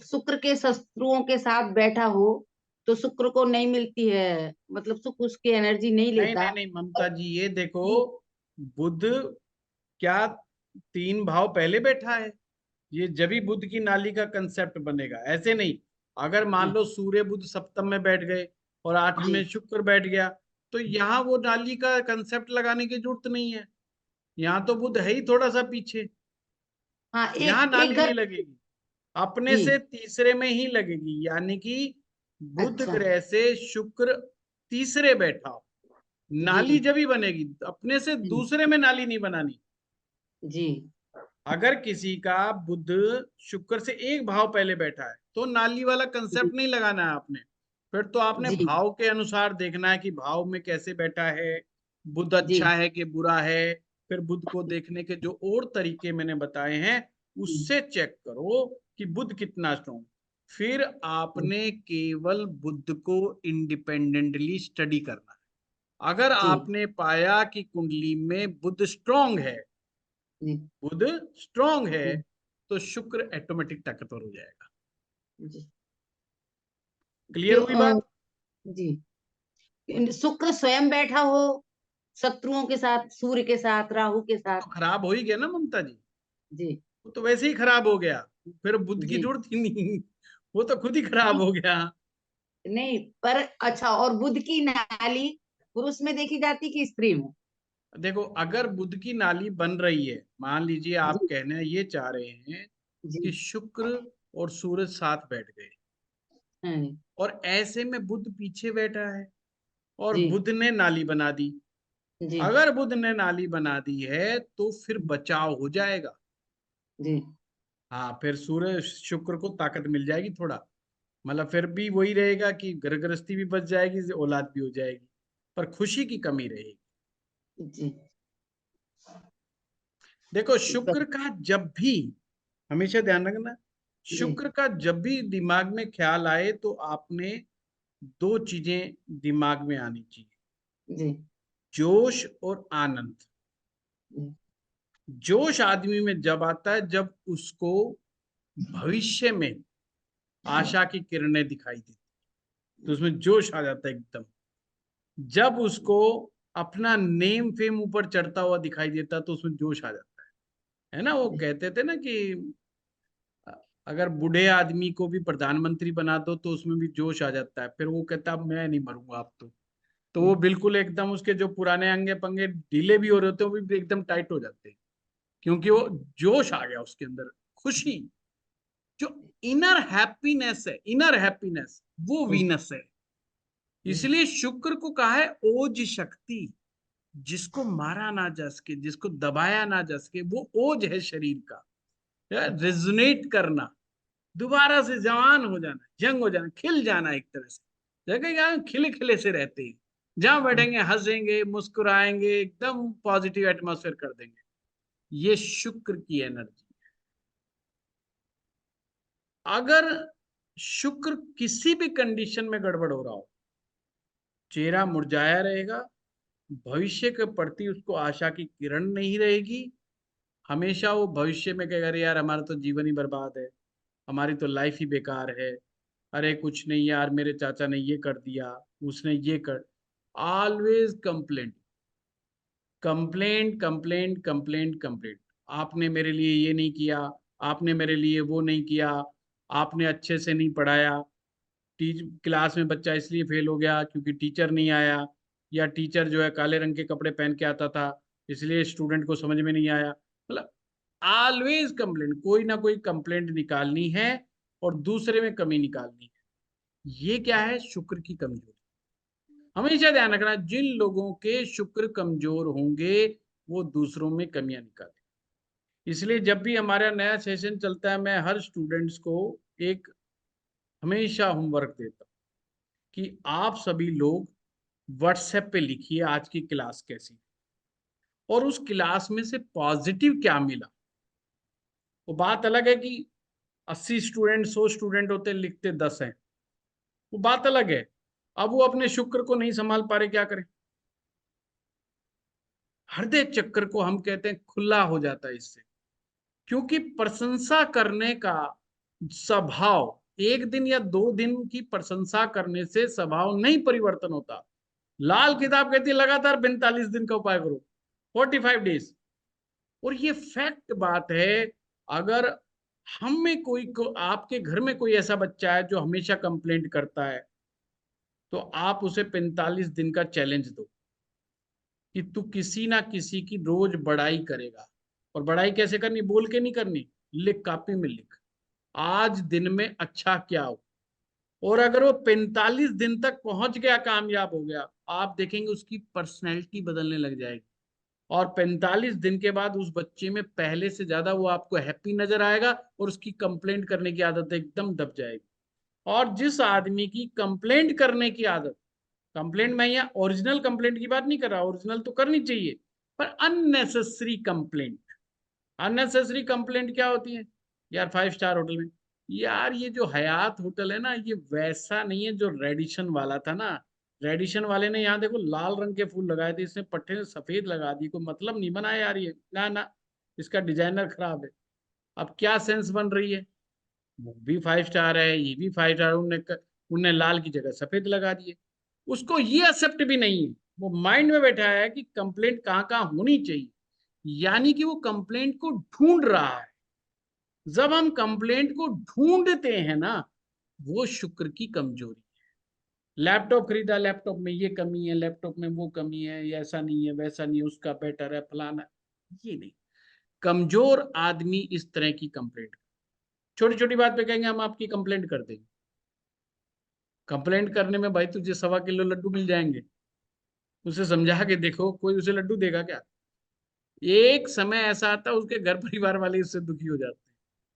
शुक्र के शत्रुओं के साथ बैठा हो तो शुक्र को नहीं मिलती है, मतलब शुक्र उसकी एनर्जी नहीं नहीं लेता। नहीं नहीं ममता जी, ये देखो, जी बुध क्या 3 भाव पहले बैठा है? ये जब ही बुध की नाली का कंसेप्ट बनेगा, ऐसे नहीं। अगर मान जी लो सूर्य बुध सप्तम में बैठ गए और 8वें जी। में शुक्र बैठ गया, तो यहाँ वो नाली का कंसेप्ट लगाने की जरूरत नहीं है। यहाँ तो बुध है ही थोड़ा सा पीछे, हाँ, यहाँ एक एक नाली नहीं घर। लगेगी, अपने जी। से तीसरे में ही लगेगी। यानी कि बुध अच्छा। ग्रह से शुक्र तीसरे बैठा हो, नाली जी जब ही बनेगी, अपने से जी। दूसरे में नाली नहीं बनानी। जी अगर किसी का बुध शुक्र से एक भाव पहले बैठा है तो नाली वाला कंसेप्ट नहीं लगाना है आपने, फिर तो आपने जी भाव के अनुसार देखना है कि भाव में कैसे बैठा है, बुध जी अच्छा है कि बुरा है। फिर बुध को देखने के जो और तरीके मैंने बताए हैं उससे चेक करो कि बुध कितना स्ट्रॉन्ग। फिर आपने केवल बुध को इंडिपेंडेंटली स्टडी करना है। अगर जी आपने पाया कि कुंडली में बुध स्ट्रॉन्ग है, जी बुध स्ट्रॉन्ग है, तो शुक्र ऑटोमेटिक ताकतवर हो जाएगा। जी क्लियर क्यों हुई बात? जी शुक्र स्वयं बैठा हो शत्रुओं के साथ, सूर्य के साथ, राहु के साथ। तो खराब हो ही गया ना ममता जी, जी वो तो वैसे ही खराब हो गया, फिर बुध की जी जरूरत ही नहीं, वो तो खुद ही खराब नहीं हो गया। नहीं, पर अच्छा, और बुध की नाली पुरुष में देखी जाती कि स्त्री में? देखो, अगर बुध की नाली बन रही है, मान लीजिए आप जी कहने ये चाह रहे हैं कि जी शुक्र और सूरज साथ बैठ गए हाँ, और ऐसे में बुध पीछे बैठा है और जी बुध ने नाली बना दी। जी अगर बुध ने नाली बना दी है तो फिर बचाव हो जाएगा। जी हाँ, फिर सूर्य शुक्र को ताकत मिल जाएगी थोड़ा, मतलब फिर भी वही रहेगा कि घर गृहस्थी भी बच जाएगी, औलाद भी हो जाएगी, पर खुशी की कमी रहेगी। जी देखो, शुक्र का जब भी, हमेशा ध्यान रखना, जी शुक्र का जब भी दिमाग में ख्याल आए तो आपने दो चीजें दिमाग में आनी चाहिए, जी जोश और आनंद। जी जोश आदमी में जब आता है जब उसको भविष्य में आशा की किरणें दिखाई देती, तो उसमें जोश आ जाता है एकदम। जब उसको अपना नेम फेम ऊपर चढ़ता हुआ दिखाई देता तो उसमें जोश आ जाता है ना। वो कहते थे ना कि अगर बूढ़े आदमी को भी प्रधानमंत्री बना दो तो उसमें भी जोश आ जाता है, फिर वो कहता अब मैं नहीं मरूंगा अब तो वो बिल्कुल एकदम उसके जो पुराने अंगे पंगे ढीले भी हो रहे होते हैं वो भी एकदम टाइट हो जाते हैं, क्योंकि वो जोश आ गया उसके अंदर, खुशी, जो इनर हैप्पीनेस है, इनर हैप्पीनेस, वो वीनस है। इसलिए शुक्र को कहा है ओज शक्ति, जिसको मारा ना जा सके, जिसको दबाया ना जा सके, वो ओज है शरीर का, रेजोनेट करना, दोबारा से जवान हो जाना, जंग हो जाना, खिल जाना, एक तरह से जगह यहाँ खिले खिले से रहते हैं, जहां बैठेंगे हंसेंगे मुस्कुराएंगे, एकदम पॉजिटिव एटमॉस्फेयर कर देंगे। ये शुक्र की एनर्जी। अगर शुक्र किसी भी कंडीशन में गड़बड़ हो रहा हो, चेहरा मुरझाया रहेगा, भविष्य के प्रति उसको आशा की किरण नहीं रहेगी, हमेशा वो भविष्य में कहेगा अरे यार हमारा तो जीवन ही बर्बाद है, हमारी तो लाइफ ही बेकार है, अरे कुछ नहीं यार मेरे चाचा ने ये कर दिया, उसने ये कर, always complaint, complaint complaint complaint complaint. आपने मेरे लिए ये नहीं किया, आपने मेरे लिए वो नहीं किया, आपने अच्छे से नहीं पढ़ाया, टीच क्लास में बच्चा इसलिए फेल हो गया क्योंकि टीचर नहीं आया, या टीचर जो है काले रंग के कपड़े पहन के आता था इसलिए स्टूडेंट को समझ में नहीं आया। मतलब ऑलवेज कंप्लेंट, कोई ना कोई कंप्लेंट निकालनी है और दूसरे में कमी निकालनी है। ये क्या है? शुक्र की कमजोरी। हमेशा ध्यान रखना, जिन लोगों के शुक्र कमजोर होंगे वो दूसरों में कमियां निकालें। इसलिए जब भी हमारा नया सेशन चलता है मैं हर स्टूडेंट्स को एक हमेशा होमवर्क देता हूँ कि आप सभी लोग व्हाट्सएप पे लिखिए आज की क्लास कैसी, और उस क्लास में से पॉजिटिव क्या मिला। वो बात अलग है कि 80 स्टूडेंट 100 स्टूडेंट होते लिखते 10 हैं, वो बात अलग है। अब वो अपने शुक्र को नहीं संभाल पा रहे, क्या करें? हृदय चक्र को हम कहते हैं खुला हो जाता है इससे, क्योंकि प्रशंसा करने का स्वभाव एक दिन या 2 दिन की प्रशंसा करने से स्वभाव नहीं परिवर्तन होता। लाल किताब कहती है लगातार 45 दिन का उपाय करो, 45 डेज। और ये फैक्ट बात है। अगर हम में आपके घर में कोई ऐसा बच्चा है जो हमेशा कंप्लेंट करता है, तो आप उसे 45 दिन का चैलेंज दो कि तू किसी ना किसी की रोज बड़ाई करेगा। और बड़ाई कैसे करनी? बोल के नहीं करनी, लिख, कॉपी में लिख, आज दिन में अच्छा क्या हो। और अगर वो 45 दिन तक पहुंच गया, कामयाब हो गया, आप देखेंगे उसकी पर्सनैलिटी बदलने लग जाएगी और 45 दिन के बाद उस बच्चे में पहले से ज्यादा वो आपको हैप्पी नजर आएगा और उसकी कंप्लेंट करने की आदत एकदम दब जाएगी। और जिस आदमी की कंप्लेंट करने की आदत, कंप्लेंट मैं यहाँ ओरिजिनल कंप्लेंट की बात नहीं कर रहा, ओरिजिनल तो करनी चाहिए, पर अननेसेसरी कंप्लेंट। अननेसेसरी कंप्लेंट क्या होती है यार? 5 स्टार होटल में, यार ये जो हयात होटल है ना, ये वैसा नहीं है जो रेडिशन वाला था ना। रेडिशन वाले ने यहाँ देखो लाल रंग के फूल लगाए थे, इसने पट्टे ने सफेद लगा दी, कोई मतलब नहीं बनाया यार ये, ना ना, इसका डिजाइनर खराब है। अब क्या सेंस बन रही है? वो भी 5 स्टार है, ये भी 5 स्टार, उनने लाल की जगह सफेद लगा दिए। उसको ये एक्सेप्ट भी नहीं है, वो माइंड में बैठा है कि कंप्लेंट कहाँ कहाँ होनी चाहिए, यानी कि वो कंप्लेंट को ढूंढ रहा है। जब हम कंप्लेंट को ढूंढते हैं ना, वो शुक्र की कमजोरी है। लैपटॉप खरीदा, लैपटॉप में ये कमी है, लैपटॉप में वो कमी है, ये ऐसा नहीं है, वैसा नहीं है, उसका बेटर है, फलाना, ये नहीं। कमजोर आदमी इस तरह की कंप्लेंट, छोटी छोटी बात पे कहेंगे हम आपकी कंप्लेंट कर देंगे। कंप्लेंट करने में भाई तुझे 1.25 किलो लड्डू मिल जाएंगे, उसे समझा के देखो, कोई उसे लड्डू देगा क्या? एक समय ऐसा आता है उसके घर परिवार वाले इससे दुखी हो जाते हैं।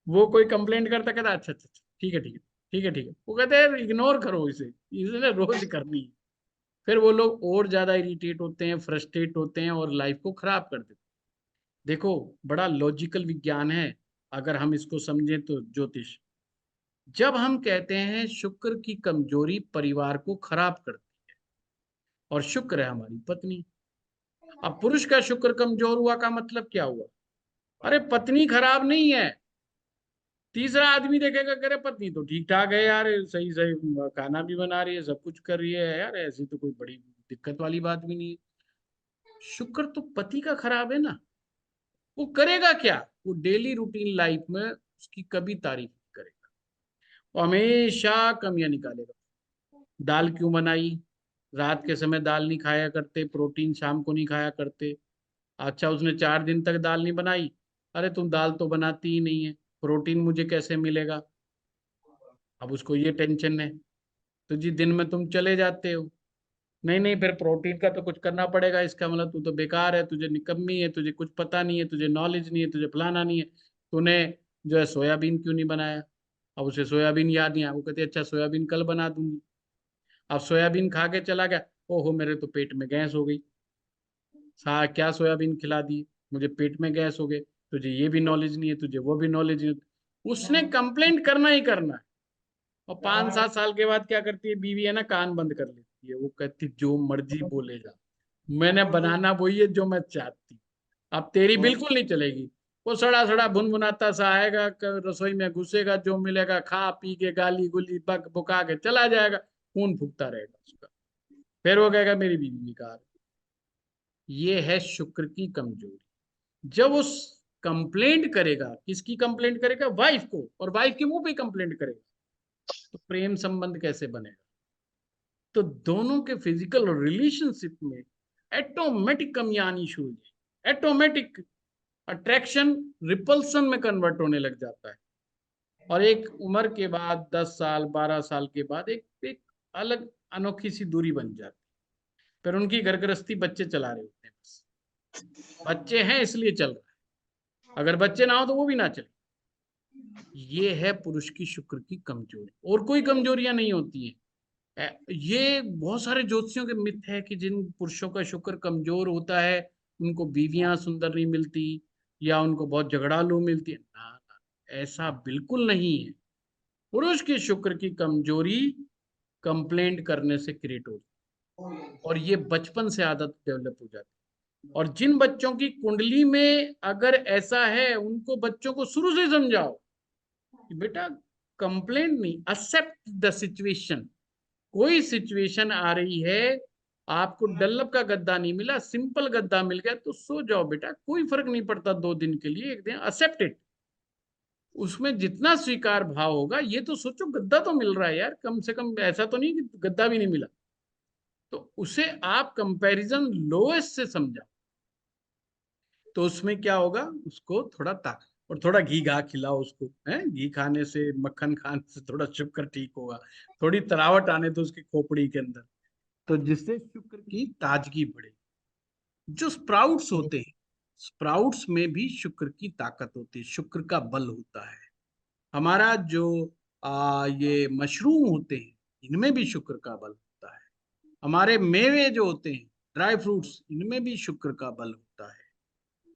वो कोई कंप्लेंट करता, कहता अच्छा अच्छा अच्छा, ठीक है ठीक है ठीक है ठीक है, वो कहते हैं इग्नोर करो इसे, इसने रोज करनी है। फिर वो लोग और ज्यादा इरिटेट होते हैं, फ्रस्ट्रेट होते हैं और लाइफ को खराब कर देते हैं। देखो, बड़ा लॉजिकल विज्ञान है अगर हम इसको समझें तो, ज्योतिष। जब हम कहते हैं शुक्र की कमजोरी परिवार को खराब करती है, और शुक्र है हमारी पत्नी। अब पुरुष का शुक्र कमजोर हुआ का मतलब क्या हुआ? अरे पत्नी खराब नहीं है, तीसरा आदमी देखेगा, करे पत्नी तो ठीक ठाक है यार, सही सही खाना भी बना रही है, सब कुछ कर रही है यार, ऐसी तो कोई बड़ी दिक्कत वाली बात भी नहीं है। शुक्र तो पति का खराब है ना। वो करेगा क्या? वो डेली रूटीन लाइफ में उसकी कभी तारीफ नहीं करेगा, वो हमेशा कमियां निकालेगा। दाल क्यों बनाई? रात के समय दाल नहीं खाया करते, प्रोटीन शाम को नहीं खाया करते। अच्छा, उसने 4 दिन तक दाल नहीं बनाई, अरे तुम दाल तो बनाती ही नहीं है, प्रोटीन मुझे कैसे मिलेगा? अब उसको ये टेंशन है। तो जी दिन में तुम चले जाते हो, नहीं नहीं फिर प्रोटीन का तो कुछ करना पड़ेगा, इसका मतलब तू तो बेकार है, तुझे निकम्मी है, तुझे कुछ पता नहीं है, तुझे नॉलेज नहीं है, तुझे फलाना नहीं है, तूने जो है सोयाबीन क्यों नहीं बनाया? अब उसे सोयाबीन याद नहीं आया, वो कहती है अच्छा सोयाबीन कल बना दूंगी। अब सोयाबीन खा के चला गया, ओहो मेरे तो पेट में गैस हो गई, सा क्या सोयाबीन खिला दी, मुझे पेट में गैस हो गए, तुझे ये भी नॉलेज नहीं है, तुझे वो भी नॉलेज नहीं है। उसने कंप्लेंट करना ही करना है। और 5-7 साल के बाद क्या करती है बीवी, है ना, कान बंद कर लेती है, वो कहती जो मर्जी बोले जा, मैंने बनाना वही है जो मैं चाहती, अब तेरी बिल्कुल नहीं चलेगी। वो सड़ा सड़ा भुन भुनाता सा आएगा, रसोई में घुसेगा, जो मिलेगा खा पी के गाली गुली बक बुका के चला जाएगा, खून फूकता रहेगा उसका। फिर वो कहेगा मेरी बीवी बेकार। ये है शुक्र की कमजोरी। जब उस कंप्लेंट करेगा, किसकी कंप्लेंट करेगा? वाइफ को, और वाइफ के मुंह पे कंप्लेंट करेगा, तो प्रेम संबंध कैसे बनेगा? तो दोनों के फिजिकल रिलेशनशिप में ऑटोमेटिक कमियां आनी शुरू हो जाएगी। ऑटोमेटिक अट्रैक्शन रिपल्सन में कन्वर्ट होने लग जाता है। और एक उम्र के बाद 10 साल 12 साल के बाद एक अलग अनोखी सी दूरी बन जाती है। फिर उनकी घर गृहस्थी बच्चे चला रहे होते हैं, बस बच्चे हैं इसलिए चल रहा है, अगर बच्चे ना हो तो वो भी ना चले। ये है पुरुष की शुक्र की कमजोरी, और कोई कमजोरियां नहीं होती है। ये बहुत सारे ज्योतिषियों के मिथ है कि जिन पुरुषों का शुक्र कमजोर होता है उनको बीवियां सुंदर नहीं मिलती, या उनको बहुत झगड़ालू मिलती है, ना ना, ऐसा बिल्कुल नहीं है। पुरुष की शुक्र की कमजोरी कंप्लेंट करने से क्रिएट होती है, और ये बचपन से आदत डेवलप हो जाती है। और जिन बच्चों की कुंडली में अगर ऐसा है, उनको बच्चों को शुरू से समझाओ कि बेटा कंप्लेंट नहीं, एक्सेप्ट द सिचुएशन। कोई सिचुएशन आ रही है, आपको डल्लब का गद्दा नहीं मिला, सिंपल गद्दा मिल गया, तो सो जाओ बेटा, कोई फर्क नहीं पड़ता, 2 दिन के लिए, एक दिन एक्सेप्ट इट। उसमें जितना स्वीकार भाव होगा, ये तो सोचो गद्दा तो मिल रहा है यार, कम से कम ऐसा तो नहीं कि गद्दा भी नहीं मिला। तो उसे आप कंपैरिजन लोएस्ट से समझा, तो उसमें क्या होगा, उसको थोड़ा ताकत और थोड़ा घी घा खिलाओ उसको, है, घी खाने से, मक्खन खाने से थोड़ा शुक्र ठीक होगा, थोड़ी तरावट आने तो उसकी खोपड़ी के अंदर, तो जिससे शुक्र की ताजगी बढ़े। जो स्प्राउट्स होते हैं, स्प्राउट्स में भी शुक्र की ताकत होती है, शुक्र का बल होता है। हमारा जो ये मशरूम होते हैं, इनमें भी शुक्र का बल होता है। हमारे मेवे जो होते हैं, ड्राई फ्रूट्स, इनमें भी शुक्र का बल होता है।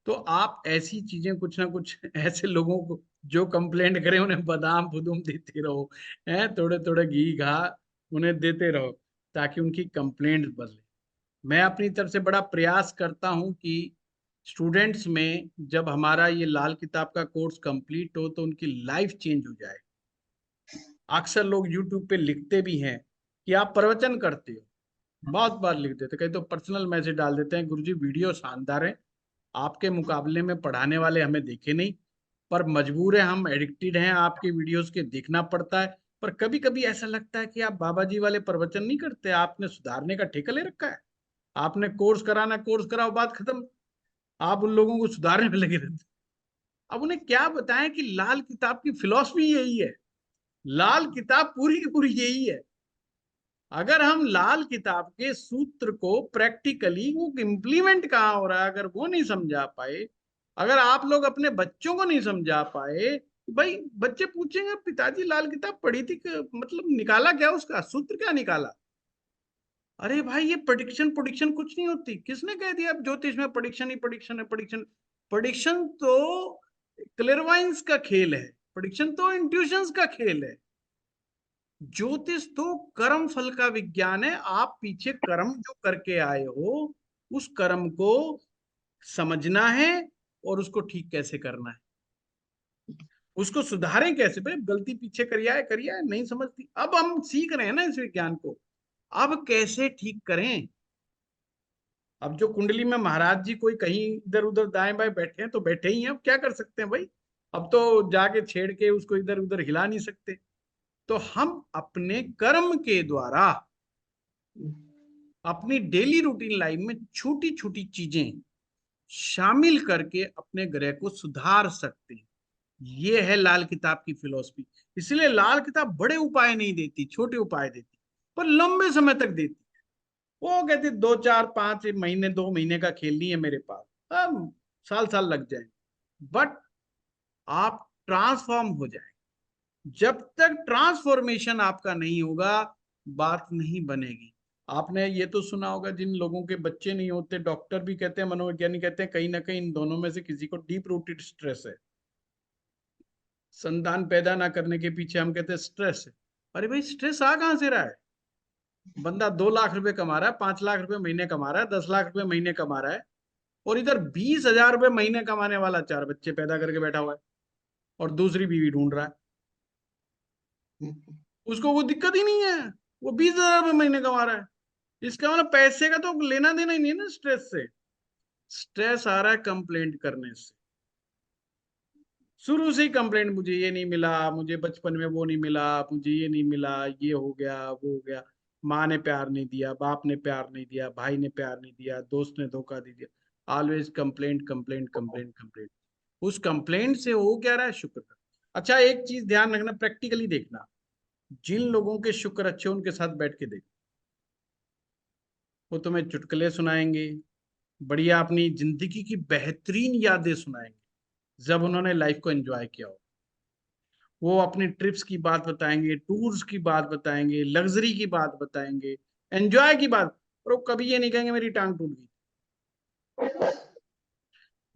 तो आप ऐसी चीजें कुछ ना कुछ ऐसे लोगों को जो कंप्लेंट करें उन्हें बादाम बुदूम देते रहो, हैं, थोड़े थोड़े घी घा उन्हें देते रहो, ताकि उनकी कंप्लेंट बदले। मैं अपनी तरफ से बड़ा प्रयास करता हूं कि स्टूडेंट्स में जब हमारा ये लाल किताब का कोर्स कंप्लीट हो तो उनकी लाइफ चेंज हो जाए। अक्सर लोग यूट्यूब पे लिखते भी हैं कि आप प्रवचन करते हो, बहुत बार लिख देते, कहीं तो पर्सनल मैसेज डाल देते हैं, गुरुजी वीडियो शानदार है, आपके मुकाबले में पढ़ाने वाले हमें देखे नहीं, पर मजबूर है, हम एडिक्टेड हैं आपके वीडियोस के, देखना पड़ता है। पर कभी कभी ऐसा लगता है कि आप बाबा जी वाले प्रवचन नहीं करते, आपने सुधारने का ठेका ले रखा है, आपने कोर्स कराना, कोर्स कराओ, बात खत्म। आप उन लोगों को सुधारने में लगे रहते। अब उन्हें क्या बताएं कि लाल किताब की फिलॉसफी यही है, लाल किताब पूरी की पूरी यही है। अगर हम लाल किताब के सूत्र को प्रैक्टिकली, वो इम्प्लीमेंट कहाँ हो रहा है, अगर वो नहीं समझा पाए, अगर आप लोग अपने बच्चों को नहीं समझा पाए, भाई बच्चे पूछेंगे पिताजी लाल किताब पढ़ी थी, मतलब निकाला क्या, उसका सूत्र क्या निकाला? अरे भाई ये प्रेडिक्शन प्रोडिक्शन कुछ नहीं होती, किसने कह दिया अब ज्योतिष में प्रेडिक्शन ही प्रेडिक्शन है? प्रेडिक्शन प्रेडिक्शन तो क्लेरवाइंस का खेल है, प्रेडिक्शन तो इंट्यूशंस का खेल है। ज्योतिष तो कर्म फल का विज्ञान है, आप पीछे कर्म जो करके आए हो उस कर्म को समझना है और उसको ठीक कैसे करना है, उसको सुधारें कैसे। भाई गलती पीछे करिया है नहीं समझती, अब हम सीख रहे हैं ना इस विज्ञान को, अब कैसे ठीक करें। अब जो कुंडली में महाराज जी कोई कहीं इधर उधर दाएं बाएं बैठे हैं तो बैठे ही हैं, अब क्या कर सकते हैं भाई, अब तो जाके छेड़ के उसको इधर उधर हिला नहीं सकते। तो हम अपने कर्म के द्वारा अपनी डेली रूटीन लाइफ में छोटी छोटी चीजें शामिल करके अपने ग्रह को सुधार सकते हैं। ये है लाल किताब की फिलॉसफी। इसलिए लाल किताब बड़े उपाय नहीं देती, छोटे उपाय देती, पर लंबे समय तक देती। वो कहती 2 4 5 महीने, 2 महीने का खेल नहीं है मेरे पास, अब साल साल लग जाए, बट आप ट्रांसफॉर्म हो जाए। जब तक ट्रांसफॉर्मेशन आपका नहीं होगा, बात नहीं बनेगी। आपने ये तो सुना होगा, जिन लोगों के बच्चे नहीं होते, डॉक्टर भी कहते हैं, मनोवैज्ञानिक कहते हैं, कहीं ना कहीं इन दोनों में से किसी को डीप रूटेड स्ट्रेस है। संतान पैदा ना करने के पीछे हम कहते हैं स्ट्रेस है। अरे भाई स्ट्रेस आ कहां से रहा है? बंदा 2 लाख रुपए कमा रहा है, 5 लाख रुपए महीने कमा रहा है, 10 लाख रुपए महीने कमा रहा है, और इधर 20,000 रुपए महीने कमाने वाला 4 बच्चे पैदा करके बैठा हुआ है और दूसरी बीवी ढूंढ रहा है। उसको कोई दिक्कत ही नहीं है, वो 20,000 रुपए महीने कमा रहा है। इसका मतलब पैसे का तो लेना देना ही नहीं है ना स्ट्रेस से। स्ट्रेस आ रहा है कंप्लेंट करने से, शुरू से ही कंप्लेंट, मुझे ये नहीं मिला, मुझे बचपन में वो नहीं मिला, मुझे ये नहीं मिला, ये हो गया वो हो गया, माँ ने प्यार नहीं दिया, बाप ने प्यार नहीं दिया, भाई ने प्यार नहीं दिया, दोस्त ने धोखा दे दिया, always complaint complaint complaint complaint. उस कंप्लेंट से हो क्या रहा है? शुक्र का। अच्छा एक चीज ध्यान रखना, प्रैक्टिकली देखना, जिन लोगों के शुक्र अच्छे उनके साथ बैठ के देख, वो तुम्हें चुटकुले सुनाएंगे, बढ़िया अपनी जिंदगी की बेहतरीन यादें सुनाएंगे जब उन्होंने लाइफ को एंजॉय किया हो। वो अपनी ट्रिप्स की बात बताएंगे, टूर्स की बात बताएंगे, लग्जरी की बात बताएंगे, एंजॉय की बात, और वो कभी ये नहीं कहेंगे मेरी टांग टूट गई।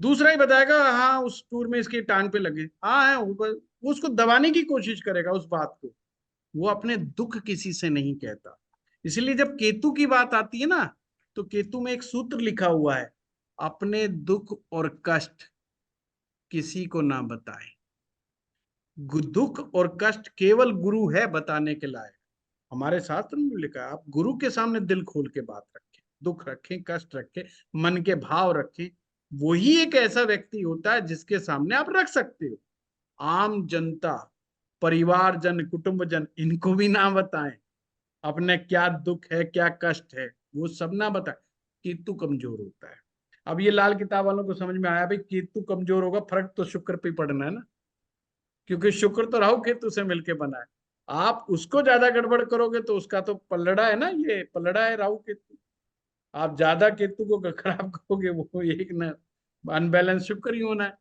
दूसरा ही बताएगा हाँ उस टूर में इसकी टांग पे लगे, हाँ है, वो उसको दबाने की कोशिश करेगा उस बात को। वो अपने दुख किसी से नहीं कहता। इसलिए जब केतु की बात आती है ना, तो केतु में एक सूत्र लिखा हुआ है, अपने दुख और कष्ट किसी को ना बताए। दुख और कष्ट केवल गुरु है बताने के लायक। हमारे शास्त्र में लिखा है, आप गुरु के सामने दिल खोल के बात रखें, दुख रखें, कष्ट रखें, मन के भाव रखें, वही एक ऐसा व्यक्ति होता है जिसके सामने आप रख सकते हो। आम जनता, परिवारजन, कुटुंबजन, इनको भी ना बताएं अपने क्या दुख है क्या कष्ट है, वो सब ना बताएं। केतु कमजोर होता है। अब ये लाल किताब वालों को समझ में आया भाई, केतु कमजोर होगा, फर्क तो शुक्र पे पड़ना है ना, क्योंकि शुक्र तो राहु केतु से मिलके बना है। आप उसको ज्यादा गड़बड़ करोगे तो उसका तो पलड़ा है ना, ये पलड़ा है राहु केतु। आप ज्यादा केतु को खराब करोगे, वो एक ना अनबैलेंस शुक्र ही होना है।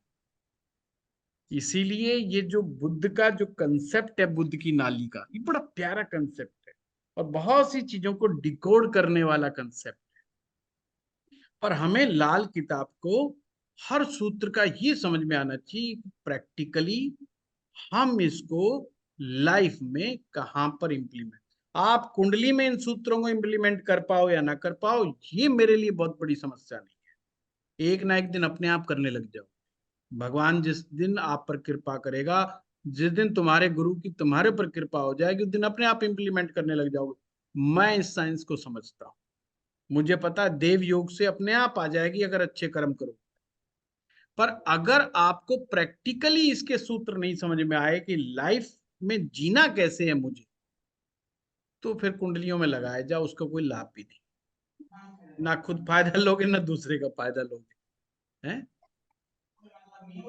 इसीलिए ये जो बुद्ध का जो कंसेप्ट है, बुद्ध की नाली का, ये बड़ा प्यारा कंसेप्ट है और बहुत सी चीजों को डिकोड करने वाला कंसेप्ट है। पर हमें लाल किताब को हर सूत्र का ये समझ में आना चाहिए प्रैक्टिकली हम इसको लाइफ में कहां पर इंप्लीमेंट, आप कुंडली में इन सूत्रों को इंप्लीमेंट कर पाओ या ना कर पाओ, ये मेरे लिए बहुत बड़ी समस्या नहीं है। एक ना एक दिन अपने आप करने लग जाओ। भगवान जिस दिन आप पर कृपा करेगा, जिस दिन तुम्हारे गुरु की तुम्हारे पर कृपा हो जाएगी, उस दिन अपने आप इंप्लीमेंट करने लग जाओगे। मैं इस साइंस को समझता हूँ, मुझे पता है देव योग से अपने आप आ जाएगी अगर अच्छे कर्म करो। पर अगर आपको प्रैक्टिकली इसके सूत्र नहीं समझ में आए कि लाइफ में जीना कैसे है मुझे, तो फिर कुंडलियों में लगाया जाओ, उसका कोई लाभ भी नहीं। ना खुद फायदा लोगे ना दूसरे का फायदा लोगे, हैं?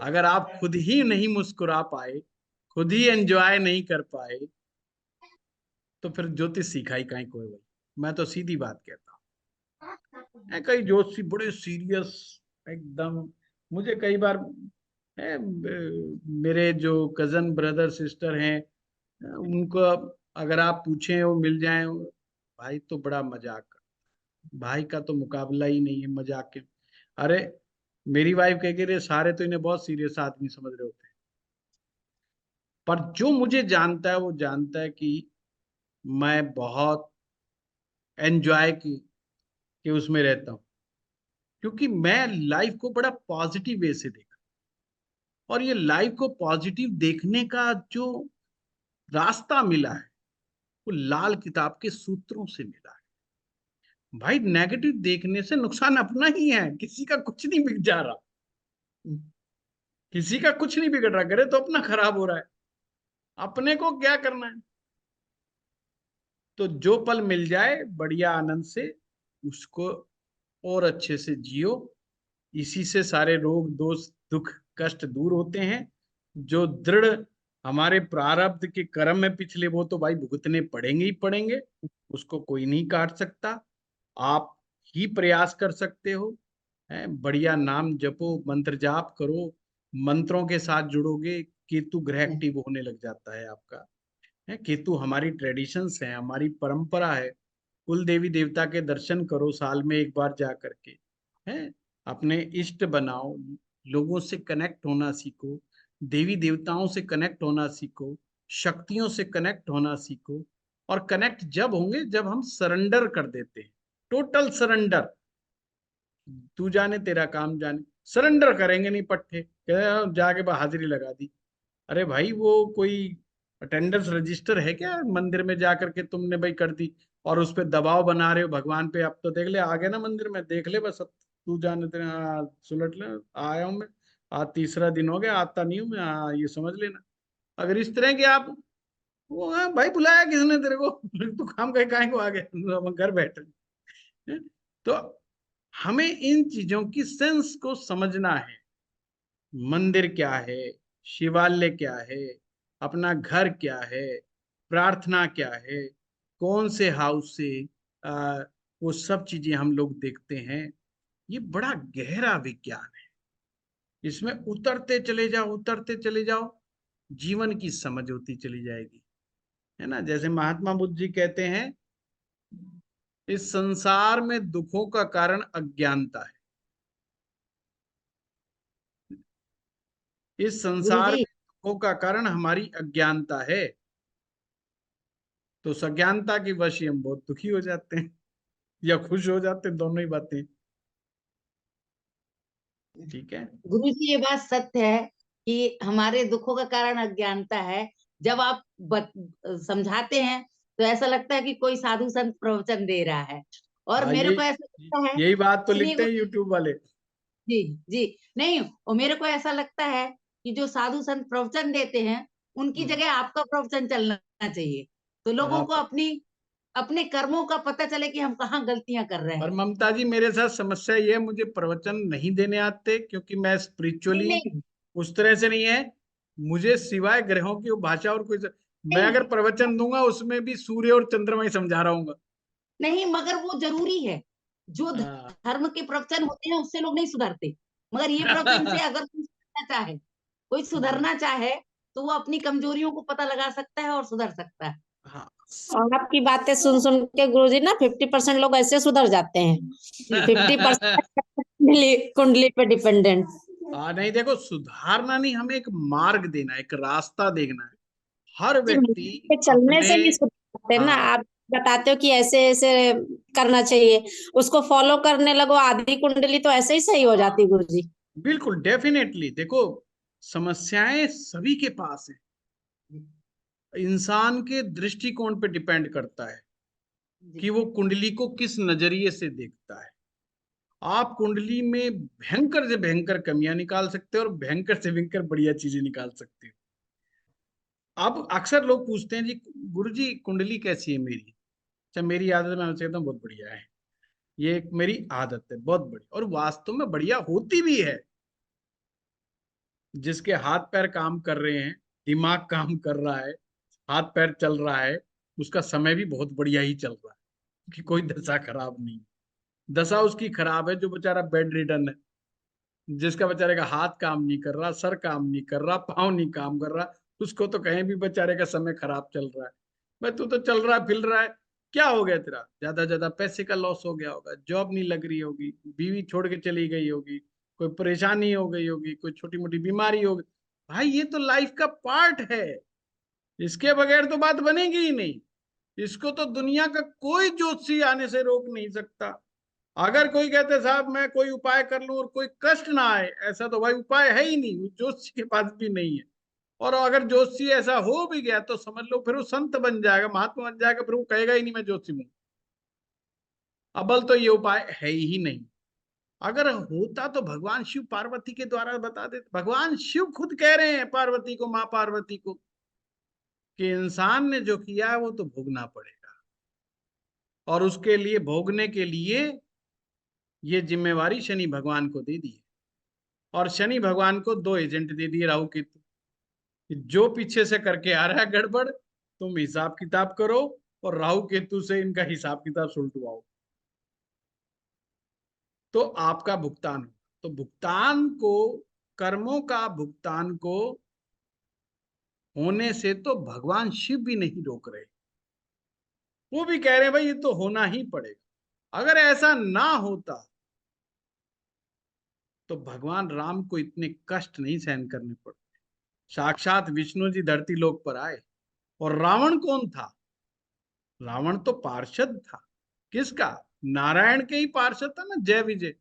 अगर आप खुद ही नहीं मुस्कुरा पाए, खुद ही एंजॉय नहीं कर पाए, तो फिर ज्योतिष सीखा ही काहे कोई भाई। मैं तो सीधी बात कहता हूँ। कई ज्योतिषी बड़े सीरियस एकदम, मुझे कई बार मेरे जो कजन ब्रदर सिस्टर हैं, उनको अगर आप पूछें वो मिल जाए, भाई तो बड़ा मजाक कर, भाई का तो मुकाबला ही नहीं है मजाक के। अरे मेरी वाइफ कह के रे सारे तो इन्हें बहुत सीरियस आदमी समझ रहे होते हैं, पर जो मुझे जानता है वो जानता है कि मैं बहुत एंजॉय की उसमें रहता हूँ, क्योंकि मैं लाइफ को बड़ा पॉजिटिव वे से देखा, और ये लाइफ को पॉजिटिव देखने का जो रास्ता मिला है वो लाल किताब के सूत्रों से मिला है। भाई नेगेटिव देखने से नुकसान अपना ही है, किसी का कुछ नहीं बिग जा रहा, किसी का कुछ नहीं बिगड़ रहा, करे तो अपना खराब हो रहा है, अपने को क्या करना है। तो जो पल मिल जाए बढ़िया आनंद से उसको और अच्छे से जियो, इसी से सारे रोग दोष दुख कष्ट दूर होते हैं। जो दृढ़ हमारे प्रारब्ध के कर्म है पिछले, वो तो भाई भुगतने पड़ेंगे ही पड़ेंगे, उसको कोई नहीं काट सकता। आप ही प्रयास कर सकते हो, है बढ़िया नाम जपो, मंत्र जाप करो, मंत्रों के साथ जुड़ोगे, केतु ग्रह एक्टिव होने लग जाता है आपका। है केतु हमारी ट्रेडिशंस है, हमारी परंपरा है। कुल देवी देवता के दर्शन करो साल में एक बार जा करके, है अपने इष्ट बनाओ, लोगों से कनेक्ट होना सीखो, देवी देवताओं से कनेक्ट होना सीखो, शक्तियों से कनेक्ट होना सीखो। और कनेक्ट जब होंगे जब हम सरेंडर कर देते हैं, टोटल सरेंडर, तू जाने तेरा काम जाने, सरेंडर करेंगे नहीं पट्टे जाके हाजिरी लगा दी। अरे भाई वो कोई अटेंडेंस रजिस्टर है क्या मंदिर में जाकर के तुमने भाई कर दी, और उस पर दबाव बना रहे हो भगवान पे, अब तो देख ले आ गए ना मंदिर में, देख ले बस अब तू जाने तेरे, हाँ सुलट ले, आया हूं मैं, आज तीसरा दिन हो गया, आता नहीं हूं मैं, हाँ ये समझ लेना। अगर इस तरह के आप, वो हाँ भाई बुलाया किसने तेरे को तू काम कहीं काहे को आ गया, हम घर बैठे हैं? तो हमें इन चीजों की सेंस को समझना है। मंदिर क्या है, शिवालय क्या है, अपना घर क्या है, प्रार्थना क्या है, कौन से हाउस से, वो सब चीजें हम लोग देखते हैं। ये बड़ा गहरा विज्ञान है, इसमें उतरते चले जाओ उतरते चले जाओ, जीवन की समझ होती चली जाएगी। है ना, जैसे महात्मा बुद्ध जी कहते हैं, इस संसार में दुखों का कारण अज्ञानता है, इस संसार गुरुजी में दुखों का कारण हमारी अज्ञानता है। तो सज्ञानता की वश ही हम बहुत दुखी हो जाते हैं या खुश हो जाते हैं, दोनों ही बातें। ठीक है। गुरुजी ये बात सत्य है कि हमारे दुखों का कारण अज्ञानता है। जब आप समझाते हैं तो ऐसा लगता है कि कोई साधु संत प्रवचन दे रहा है, और हाँ मेरे यही को ऐसा लगता है, यही बात तो सुनिए लिखते हैं यूट्यूब वाले। जी जी, नहीं, और मेरे को ऐसा लगता है कि जो साधु संत प्रवचन देते हैं उनकी हम्म, जगह आपका प्रवचन चलना चाहिए, तो लोगों हाँ को अपनी अपने कर्मों का पता चले कि हम कहाँ गलतियां कर रहे पर हैं। ममता जी मेरे साथ समस्या ये है, मुझे प्रवचन नहीं देने आते, क्योंकि मैं नहीं स्पिरिचुअली नहीं उस तरह से नहीं है। मुझे सिवाय ग्रहों की वो भाषा और कोई मैं नहीं अगर प्रवचन दूंगा उसमें भी सूर्य और चंद्रमा ही समझा रहा हूँ। नहीं, मगर वो जरूरी है। जो हाँ, धर्म के प्रवचन होते हैं उससे लोग नहीं सुधरते, मगर ये प्रवचन से अगर कोई सुधरना चाहे तो वो अपनी कमजोरियों को पता लगा सकता है और सुधर सकता है। हाँ। और आपकी बातें सुन सुन के गुरुजी ना 50% लोग ऐसे सुधर जाते हैं, 50% कुंडली पे डिपेंडेंट। नहीं देखो, सुधारना नहीं, हमें एक मार्ग देना है, एक रास्ता देखना है। हर व्यक्ति पे चलने अपने, से नहीं सुधरते ना, हाँ आप बताते हो कि ऐसे ऐसे करना चाहिए, उसको फॉलो करने लगो, आधी कुंडली तो ऐसे ही सही हो जाती गुरुजी। बिल्कुल डेफिनेटली। देखो, समस्याएं सभी के पास है, इंसान के दृष्टिकोण पे डिपेंड करता है कि वो कुंडली को किस नजरिए से देखता है। आप कुंडली में भयंकर से भयंकर कमियां निकाल सकते हो और भयंकर से भयंकर बढ़िया चीजें निकाल सकते हो। अब अक्सर लोग पूछते हैं जी, गुरुजी कुंडली कैसी है मेरी? अच्छा, मेरी आदत, मैं कहता हूँ बहुत बढ़िया है, ये एक मेरी आदत है बहुत बड़ी, और वास्तव में बढ़िया होती भी है। जिसके हाथ पैर काम कर रहे हैं, दिमाग काम कर रहा है, हाथ पैर चल रहा है, उसका समय भी बहुत बढ़िया ही चल रहा है, कि कोई दशा खराब नहीं। दशा उसकी खराब है जो बेचारा बेड रिडन है, जिसका बेचारे का हाथ काम नहीं कर रहा, सर काम नहीं कर रहा, पाँव नहीं काम कर रहा, उसको तो कहीं भी बेचारे का समय खराब चल रहा है। भाई तू तो चल रहा है, फिर रहा है, क्या हो गया तेरा? ज्यादा पैसे का लॉस हो गया होगा, जॉब नहीं लग रही होगी, बीवी छोड़ के चली गई होगी, कोई परेशानी हो गई होगी, कोई छोटी मोटी बीमारी होगी। भाई ये तो लाइफ का पार्ट है, इसके बगैर तो बात बनेगी ही नहीं। इसको तो दुनिया का कोई ज्योतिषी आने से रोक नहीं सकता। अगर कोई कहते साहब मैं कोई उपाय कर लूं और कोई कष्ट ना आए, ऐसा तो भाई उपाय है ही नहीं, ज्योतिषी के पास भी नहीं है। और अगर ज्योतिषी ऐसा हो भी गया तो समझ लो फिर वो संत बन जाएगा, महात्मा बन जाएगा, फिर वो कहेगा ही नहीं मैं ज्योतिषी हूं। अबल तो ये उपाय है ही नहीं। अगर होता तो भगवान शिव पार्वती के द्वारा बता देते। भगवान शिव खुद कह रहे हैं पार्वती को, माँ पार्वती को, कि इंसान ने जो किया है वो तो भोगना पड़ेगा, और उसके लिए भोगने के लिए ये जिम्मेवारी शनि भगवान को दे दी है। और शनि भगवान को दो एजेंट दे दिए, राहु केतु, कि जो पीछे से करके आ रहा है गड़बड़, तुम हिसाब किताब करो, और राहु केतु से इनका हिसाब किताब सुलटवाओ, तो आपका भुगतान हो। तो भुगतान को, कर्मों का भुगतान को होने से तो भगवान शिव भी नहीं रोक रहे, वो भी कह रहे हैं भाई ये तो होना ही पड़ेगा। अगर ऐसा ना होता तो भगवान राम को इतने कष्ट नहीं सहन करने पड़ते। साक्षात विष्णु जी धरती लोक पर आए। और रावण कौन था? रावण तो पार्षद था, किसका? नारायण के ही पार्षद था ना, जय विजय।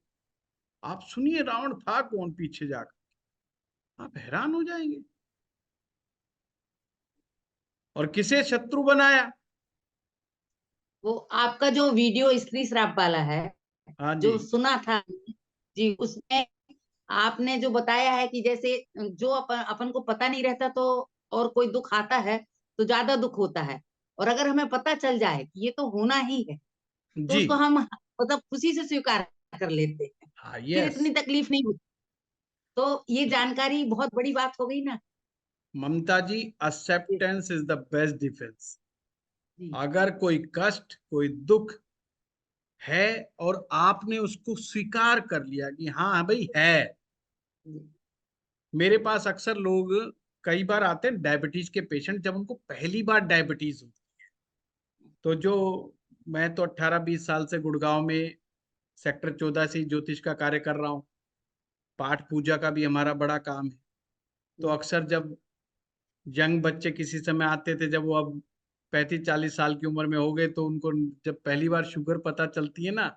आप सुनिए रावण था कौन पीछे जाकर, आप हैरान हो जाएंगे। और किसे शत्रु बनाया? वो आपका जो वीडियो स्त्री श्राप वाला है, हाँ जी, जो सुना था जी, उसमें आपने जो बताया है कि जैसे जो अपन को पता नहीं रहता तो, और कोई दुख आता है तो ज्यादा दुख होता है, और अगर हमें पता चल जाए कि ये तो होना ही है तो जी, उसको हम मतलब खुशी से स्वीकार कर लेते हैं, हाँ, फिर यस। इतनी तकलीफ नहीं होती। तो ये जानकारी बहुत बड़ी बात हो गई ना। Mamata ji, ji acceptance is the best defence. Ji अगर कोई कष्ट, कोई दुख है और आपने उसको स्वीकार कर लिया कि हाँ भाई है। जी मेरे पास अक्सर लोग कई बार आते हैं डायबिटीज के पेशेंट, जब उनको पहली बार डायबिटीज होती, तो जो, मैं तो 18-20 साल से गुड़गांव में सेक्टर 14 से ज्योतिष का कार्य कर रहा हूँ, पाठ पूजा का भी हमारा बड़ा काम है। तो जी अक्सर जब यंग बच्चे किसी समय आते थे, जब वो अब 35-40 साल की उम्र में हो गए, तो उनको जब पहली बार शुगर पता चलती है ना,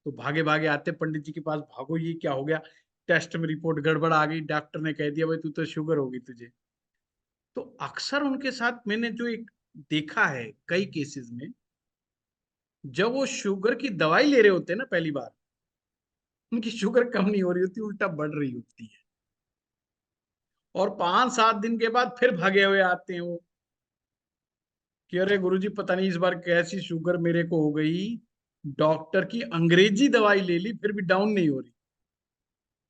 तो भागे भागे आते पंडित जी के पास, भागो ये क्या हो गया, टेस्ट में रिपोर्ट गड़बड़ आ गई, डॉक्टर ने कह दिया भाई तू तो शुगर होगी तुझे। तो अक्सर उनके साथ मैंने जो एक देखा है कई केसेस में, जब वो शुगर की दवाई ले रहे होते हैं ना पहली बार, उनकी शुगर कम नहीं हो रही होती, उल्टा बढ़ रही होती है। और 5-7 दिन के बाद फिर भागे हुए आते हैं वो, कि अरे गुरुजी पता नहीं इस बार कैसी शुगर मेरे को हो गई, डॉक्टर की अंग्रेजी दवाई ले ली फिर भी डाउन नहीं हो रही।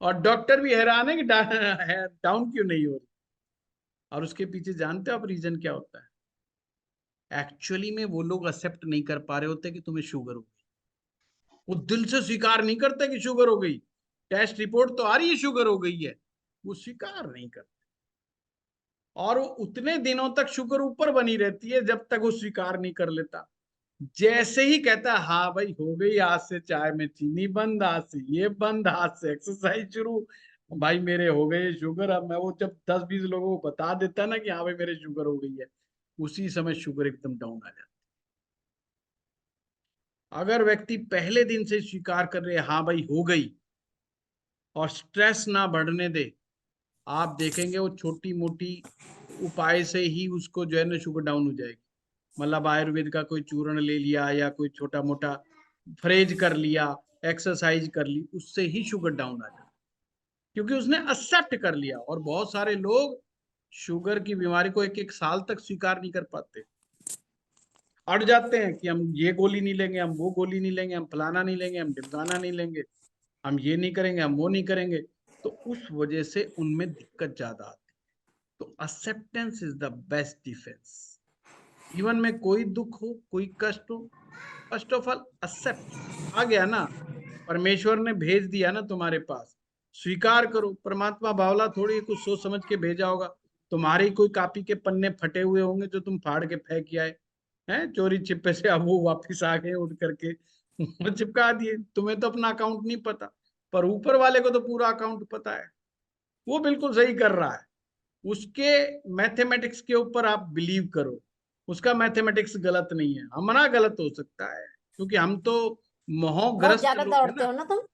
और डॉक्टर भी हैरान है कि डाउन क्यों नहीं हो रही। और उसके पीछे जानते हो आप रीजन क्या होता है? एक्चुअली में वो लोग एक्सेप्ट नहीं कर पा रहे होते कि तुम्हें शुगर हो गई। वो दिल से स्वीकार नहीं करते कि शुगर हो गई, टेस्ट रिपोर्ट तो आ रही है शुगर हो गई है, वो स्वीकार नहीं करते। और वो उतने दिनों तक शुगर ऊपर बनी रहती है जब तक वो स्वीकार नहीं कर लेता। जैसे ही कहता है हाँ भाई हो गई, आज से चाय में चीनी बंद, आज से ये बंद, आज से एक्सरसाइज शुरू, भाई मेरे हो गए शुगर। अब मैं वो जब 10-20 लोगों को बता देता ना कि हाँ भाई मेरे शुगर हो गई है, उसी समय शुगर एकदम डाउन आ जाता। अगर व्यक्ति पहले दिन से स्वीकार कर रहे हाँ भाई हो गई और स्ट्रेस ना बढ़ने दे, आप देखेंगे वो छोटी मोटी उपाय से ही उसको जो है ना शुगर डाउन हो जाएगी। मतलब आयुर्वेद का कोई चूर्ण ले लिया या कोई छोटा मोटा फ्रेज कर लिया, एक्सरसाइज कर ली, उससे ही शुगर डाउन आ जाता, क्योंकि उसने एक्सेप्ट कर लिया। और बहुत सारे लोग शुगर की बीमारी को 1-1 साल तक स्वीकार नहीं कर पाते, अड़ जाते हैं कि हम ये गोली नहीं लेंगे, हम वो गोली नहीं लेंगे, हम फलाना नहीं लेंगे, हम ढिमकाना नहीं लेंगे, हम ये नहीं करेंगे, हम वो नहीं करेंगे। तो उस वजह से उनमें दिक्कत ज्यादा आती है। तो acceptance is the best defence. जीवन में कोई दुख हो, कोई कष्ट हो, फर्स्ट ऑफ ऑल एक्सेप्ट। आ गया ना, परमेश्वर ने भेज दिया ना तुम्हारे पास, स्वीकार करो। परमात्मा बावला थोड़ी कुछ सोच समझ के भेजा होगा। तुम्हारी कोई कॉपी के पन्ने फटे हुए होंगे जो तुम फाड़ के फेंक आए हैं चोरी छिपे से, अब वो वापिस आ गए उठ करके चिपका दिए। तुम्हें तो अपना अकाउंट नहीं पता, पर ऊपर वाले को तो पूरा अकाउंट पता है, वो बिल्कुल सही कर रहा है। उसके मैथमेटिक्स के ऊपर आप बिलीव करो, उसका मैथमेटिक्स गलत नहीं है, हमारा गलत हो सकता है, क्योंकि हम तो बहुत मोहग्रस्त ज्यादा लोग हैं दौड़ते ना, हो ना तुम।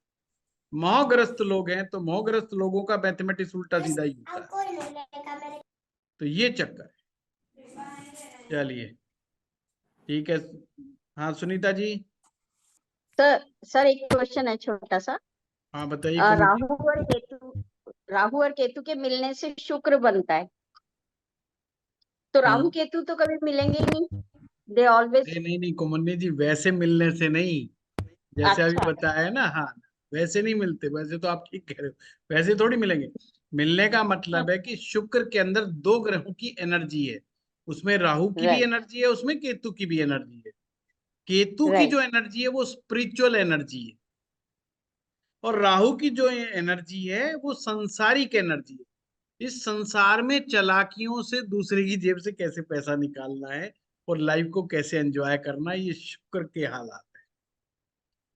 मोहग्रस्त लोग हैं, तो मोहग्रस्त लोगों का मैथमेटिक्स उल्टा सीधा ही होता है। तो ये चक्कर है। चलिए ठीक है। हाँ सुनीता जी। सर एक क्वेश्चन है छोटा सा। हाँ बताइए कोमल जी। राहु और केतु के मिलने से शुक्र बनता है, तो राहु केतु तो कभी मिलेंगे ही नहीं, दे ऑलवेज। नहीं नहीं कोमल जी, वैसे मिलने से नहीं, जैसे अभी अच्छा, बताया है ना, हाँ वैसे नहीं मिलते। वैसे तो आप ठीक कह रहे हो, वैसे थोड़ी मिलेंगे। मिलने का मतलब है कि शुक्र के अंदर 2 ग्रहों की एनर्जी है, उसमें राहु की भी राइट एनर्जी है, उसमें केतु की भी एनर्जी है। केतु की राइट जो एनर्जी है वो स्पिरिचुअल एनर्जी है, और राहु की जो एनर्जी है वो संसारिक एनर्जी है। इस संसार में चालाकियों से दूसरे की जेब से कैसे पैसा निकालना है और लाइफ को कैसे एंजॉय करना है, ये शुक्र के हालात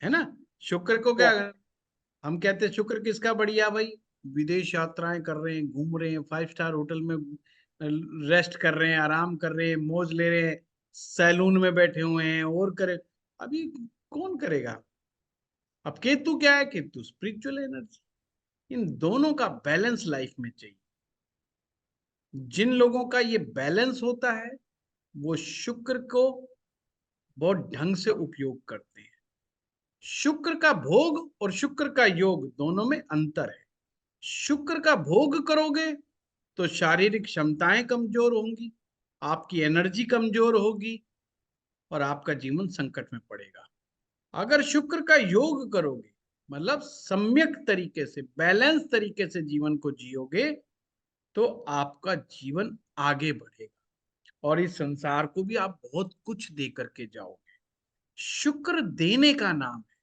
है ना। शुक्र को क्या, हम कहते हैं शुक्र किसका बढ़िया भाई, विदेश यात्राएं कर रहे हैं, घूम रहे हैं, 5 स्टार होटल में रेस्ट कर रहे हैं, आराम कर रहे हैं, मौज ले रहे हैं, सैलून में बैठे हुए हैं और करे। अभी कौन करेगा। अब केतु क्या है, केतु स्पिरिचुअल एनर्जी। इन दोनों का बैलेंस लाइफ में चाहिए। जिन लोगों का ये बैलेंस होता है वो शुक्र को बहुत ढंग से उपयोग करते हैं। शुक्र का भोग और शुक्र का योग दोनों में अंतर है। शुक्र का भोग करोगे तो शारीरिक क्षमताएं कमजोर होंगी, आपकी एनर्जी कमजोर होगी और आपका जीवन संकट में पड़ेगा। अगर शुक्र का योग करोगे, मतलब सम्यक तरीके से, बैलेंस तरीके से जीवन को जियोगे, तो आपका जीवन आगे बढ़ेगा और इस संसार को भी आप बहुत कुछ दे करके जाओगे। शुक्र देने का नाम है,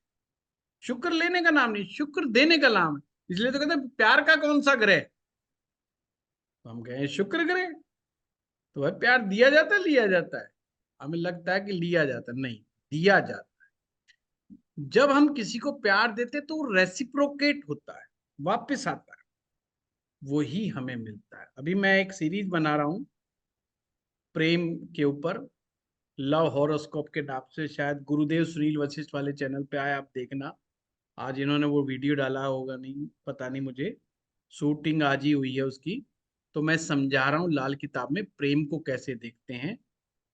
शुक्र लेने का नाम नहीं, शुक्र देने का नाम है। इसलिए तो कहते हैं प्यार का कौन सा ग्रह, तो हम कहें शुक्र ग्रह। तो भाई प्यार दिया जाता है लिया जाता है, हमें लगता है कि लिया जाता है, नहीं, दिया जाता है। जब हम किसी को प्यार देते तो वो रेसिप्रोकेट होता है, वापस आता है, वही हमें मिलता है। अभी मैं एक सीरीज बना रहा हूं प्रेम के ऊपर, लव हॉरोस्कोप के नाम से, शायद गुरुदेव सुनील वशिष्ठ वाले चैनल पे आए, आप देखना। आज इन्होंने वो वीडियो डाला होगा, नहीं पता नहीं मुझे, शूटिंग आज ही हुई है उसकी। तो मैं समझा रहा हूँ लाल किताब में प्रेम को कैसे देखते हैं,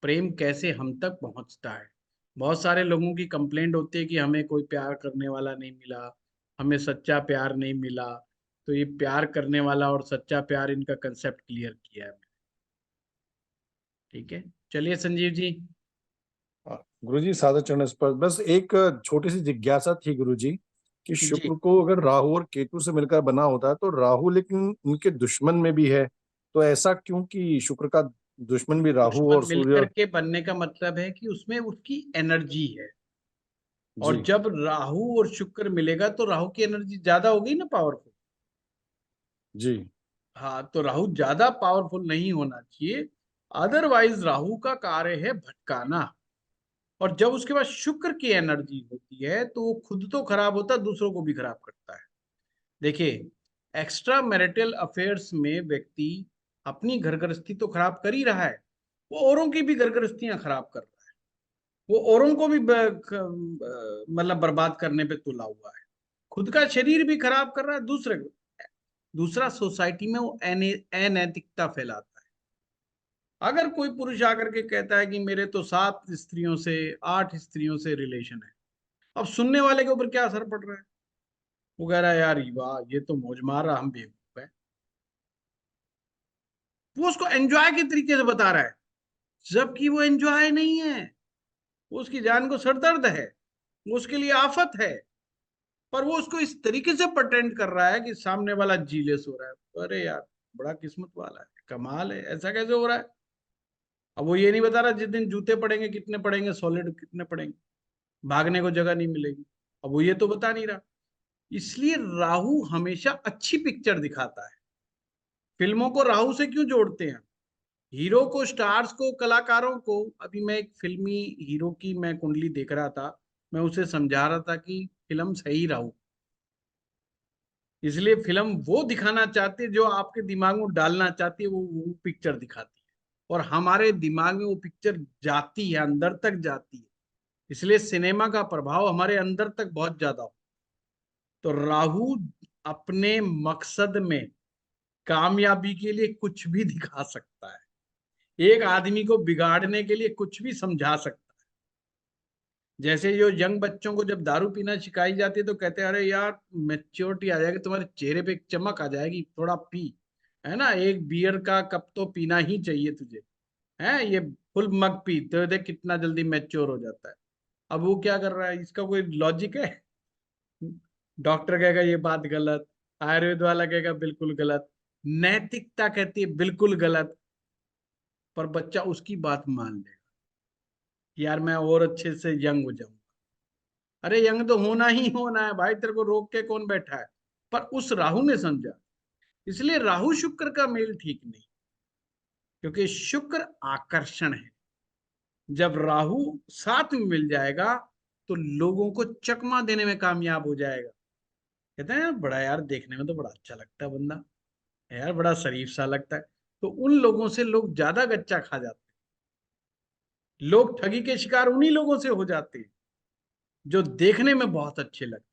प्रेम कैसे हम तक पहुंचता है। बहुत सारे लोगों की कंप्लेंट होती है कि हमें कोई प्यार करने वाला नहीं मिला, हमें सच्चा प्यार नहीं मिला। तो ये प्यार करने वाला और सच्चा प्यार, इनका कंसेप्ट क्लियर किया है। ठीक है, चलिए संजीव जी। गुरुजी सादर चरण स्पर्श। बस एक छोटी सी जिज्ञासा थी गुरुजी कि जी, शुक्र को अगर राहु और केतु से मिलकर बना होता है तो राहु लेकिन उनके दुश्मन में भी है, तो ऐसा क्यों कि शुक्र का दुश्मन भी राहु दुश्मन और मिलकर सूर्य। के बनने का मतलब है कि उसमें उसकी एनर्जी है। और जी जब राहु और शुक्र मिलेगा तो राहु की एनर्जी ज्यादा होगी ना, पावरफुल। जी हाँ, तो राहु ज्यादा पावरफुल नहीं होना चाहिए। अदरवाइज राहु का कार्य है भटकाना। और जब उसके बाद शुक्र की एनर्जी होती है तो वो खुद तो खराब होता है, दूसरों को भी खराब करता है। देखिए, एक्स्ट्रा मैरिटल अफेयर्स में व्यक्ति अपनी घर गृहस्थी तो खराब कर ही रहा है, वो औरों की भी घर गृहस्थियां खराब कर रहा है। वो औरों को भी मतलब बर्बाद करने पे तुला हुआ है। खुद का शरीर भी खराब कर रहा है, दूसरा सोसाइटी में वो अनैतिकता फैलाता है। अगर कोई पुरुष आकर के कहता है कि मेरे तो 7 स्त्रियों से 8 स्त्रियों से रिलेशन है, अब सुनने वाले के ऊपर क्या असर पड़ रहा है? वो कह रहा है यार वाह, ये तो मौज मार रहा, हम बेवकूफ है। वो उसको एंजॉय के तरीके से बता रहा है, जबकि वो एंजॉय नहीं है, वो उसकी जान को सरदर्द है, वो उसके लिए आफत है। पर वो उसको इस तरीके से प्रटेंड कर रहा है कि सामने वाला जीलेस हो रहा है। अरे यार, बड़ा किस्मत वाला है, कमाल है, ऐसा कैसे हो रहा है? अब वो ये नहीं बता रहा जिस दिन जूते पड़ेंगे कितने पड़ेंगे, सॉलिड कितने पड़ेंगे, भागने को जगह नहीं मिलेगी। अब वो ये तो बता नहीं रहा। इसलिए राहु हमेशा अच्छी पिक्चर दिखाता है। फिल्मों को राहु से क्यों जोड़ते हैं? हीरो को, स्टार्स को, कलाकारों को। अभी मैं एक फिल्मी हीरो की मैं कुंडली देख रहा था, मैं उसे समझा रहा था कि फिल्म सही राहु, इसलिए फिल्म वो दिखाना चाहती है जो आपके दिमाग में डालना चाहती है, वो पिक्चर दिखाती है। और हमारे दिमाग में वो पिक्चर जाती है, अंदर तक जाती है। इसलिए सिनेमा का प्रभाव हमारे अंदर तक बहुत ज्यादा हो। तो राहु अपने मकसद में कामयाबी के लिए कुछ भी दिखा सकता है, एक आदमी को बिगाड़ने के लिए कुछ भी समझा सकता है। जैसे जो यंग बच्चों को जब दारू पीना सिखाई जाती है तो कहते हैं अरे यार मेच्योरिटी आ जाएगी, तुम्हारे चेहरे पे एक चमक आ जाएगी, थोड़ा पी, है ना, एक बियर का कप तो पीना ही चाहिए तुझे, है ये फुल मग पी तो देख कितना जल्दी मैच्योर हो जाता है। अब वो क्या कर रहा है, इसका कोई लॉजिक है? डॉक्टर कहेगा ये बात गलत, आयुर्वेद वाला कहेगा बिल्कुल गलत, नैतिकता कहती है बिल्कुल गलत, पर बच्चा उसकी बात मान लेगा कि यार मैं और अच्छे से यंग हो जाऊं। अरे यंग तो होना ही होना है भाई, तेरे को रोक के कौन बैठा है? पर उस राहु ने समझा। इसलिए राहु शुक्र का मेल ठीक नहीं, क्योंकि शुक्र आकर्षण है। जब राहु साथ में मिल जाएगा तो लोगों को चकमा देने में कामयाब हो जाएगा। कहते हैं बड़ा यार देखने में तो बड़ा अच्छा लगता है बंदा, यार बड़ा शरीफ सा लगता है, तो उन लोगों से लोग ज्यादा गच्चा खा जाते हैं। लोग ठगी के शिकार उन्हीं लोगों से हो जाते हैं जो देखने में बहुत अच्छे लगते,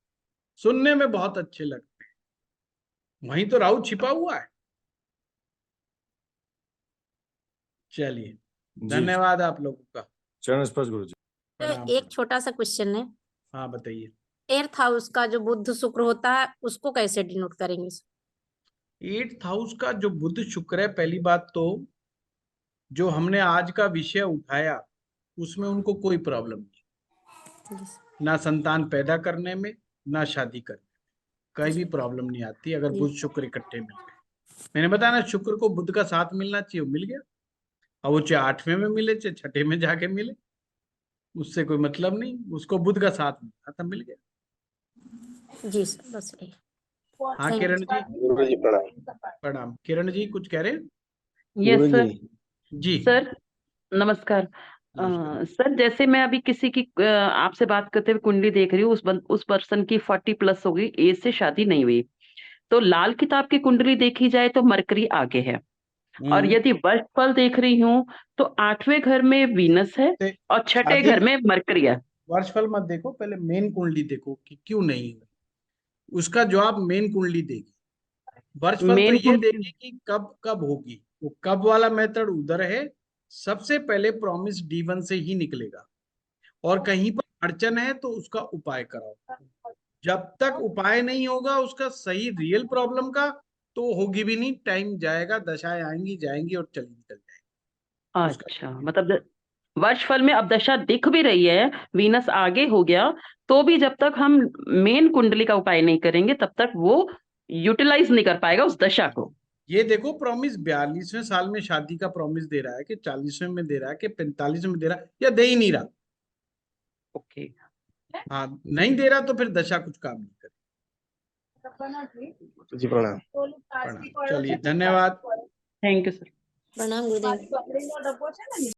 सुनने में बहुत अच्छे लगते हैं। वहीं तो राहु छिपा हुआ है। चलिए, जी धन्यवाद आप लोगों का। चरण स्पर्श गुरु जी। तो प्रणाम। एक छोटा सा क्वेश्चन है, हाँ बताइए। 8th हाउस का जो बुध शुक्र होता है उसको कैसे डिनोट करेंगे? 8th हाउस का जो बुध शुक्र है, पहली बात तो जो हमने आज का विषय उठाया उसमें उनको कोई प्रॉब्लम नहीं, ना संतान पैदा करने में, ना शादी करने में, कहीं भी प्रॉब्लम नहीं आती अगर बुध शुक्र इकट्ठे मिल गए। मैंने बताया ना, शुक्र को बुध का साथ मिलना चाहिए, मिल गया। अब वो चाहे 8वें में मिले चाहे 6ठे में जाके मिले, उससे कोई मतलब नहीं, उसको बुध का साथ मिला था, मिल गया। जी सर, बस यही। हाँ Thank किरण जी, गुरु जी प्रणाम। प्रणाम। किरण जी कुछ कह रहे हैं? यस गुरु सर। जी जी सर नमस्कार। नमस्कार। सर जैसे मैं अभी किसी की आपसे बात करते हुए कुंडली देख रही हूँ, उस पर्सन की 40+ हो गई, एज से शादी नहीं हुई, तो लाल किताब की कुंडली देखी जाए तो मरकरी आगे है, और यदि वर्ष फल देख रही हूँ तो 8वें घर में वीनस है ते- और 6ठे आगे घर में मरकरी है। वर्षफल मत देखो, पहले मेन कुंडली देखो कि क्यों नहीं हुई। उसका जवाब मेन कुंडली देगी। वर्षफल तो मेन ये देगी कि कब कब होगी, वो कब वाला मेथड उधर है। सबसे पहले प्रॉमिस D1 से ही निकलेगा, और कहीं पर अड़चन है तो उसका उपाय कराओ। जब तक उपाय नहीं होगा उसका सही रियल प्रॉब्लम का, तो होगी भी नहीं, टाइम जाएगा, दशाएं आएंगी जाएंगी और चल जाएगी उसका। अच्छा, मतलब वर्ष फल में अब दशा दिख भी रही है, वीनस आगे हो गया, तो भी जब तक हम मेन कुंडली का उपाय नहीं करेंगे तब तक वो यूटिलाइज नहीं कर पाएगा उस दशा को। ये देखो, प्रॉमिस 42वें साल में शादी का प्रॉमिस दे रहा है कि 40वें में दे रहा है कि 45वें में दे रहा है, या दे ही नहीं रहा। ओके, हाँ, नहीं दे रहा तो फिर दशा कुछ काम नहीं करे। जी प्रणाम। प्रणाम। चलिए, धन्यवाद। Thank you sir. प्रणाम गुरुदेव।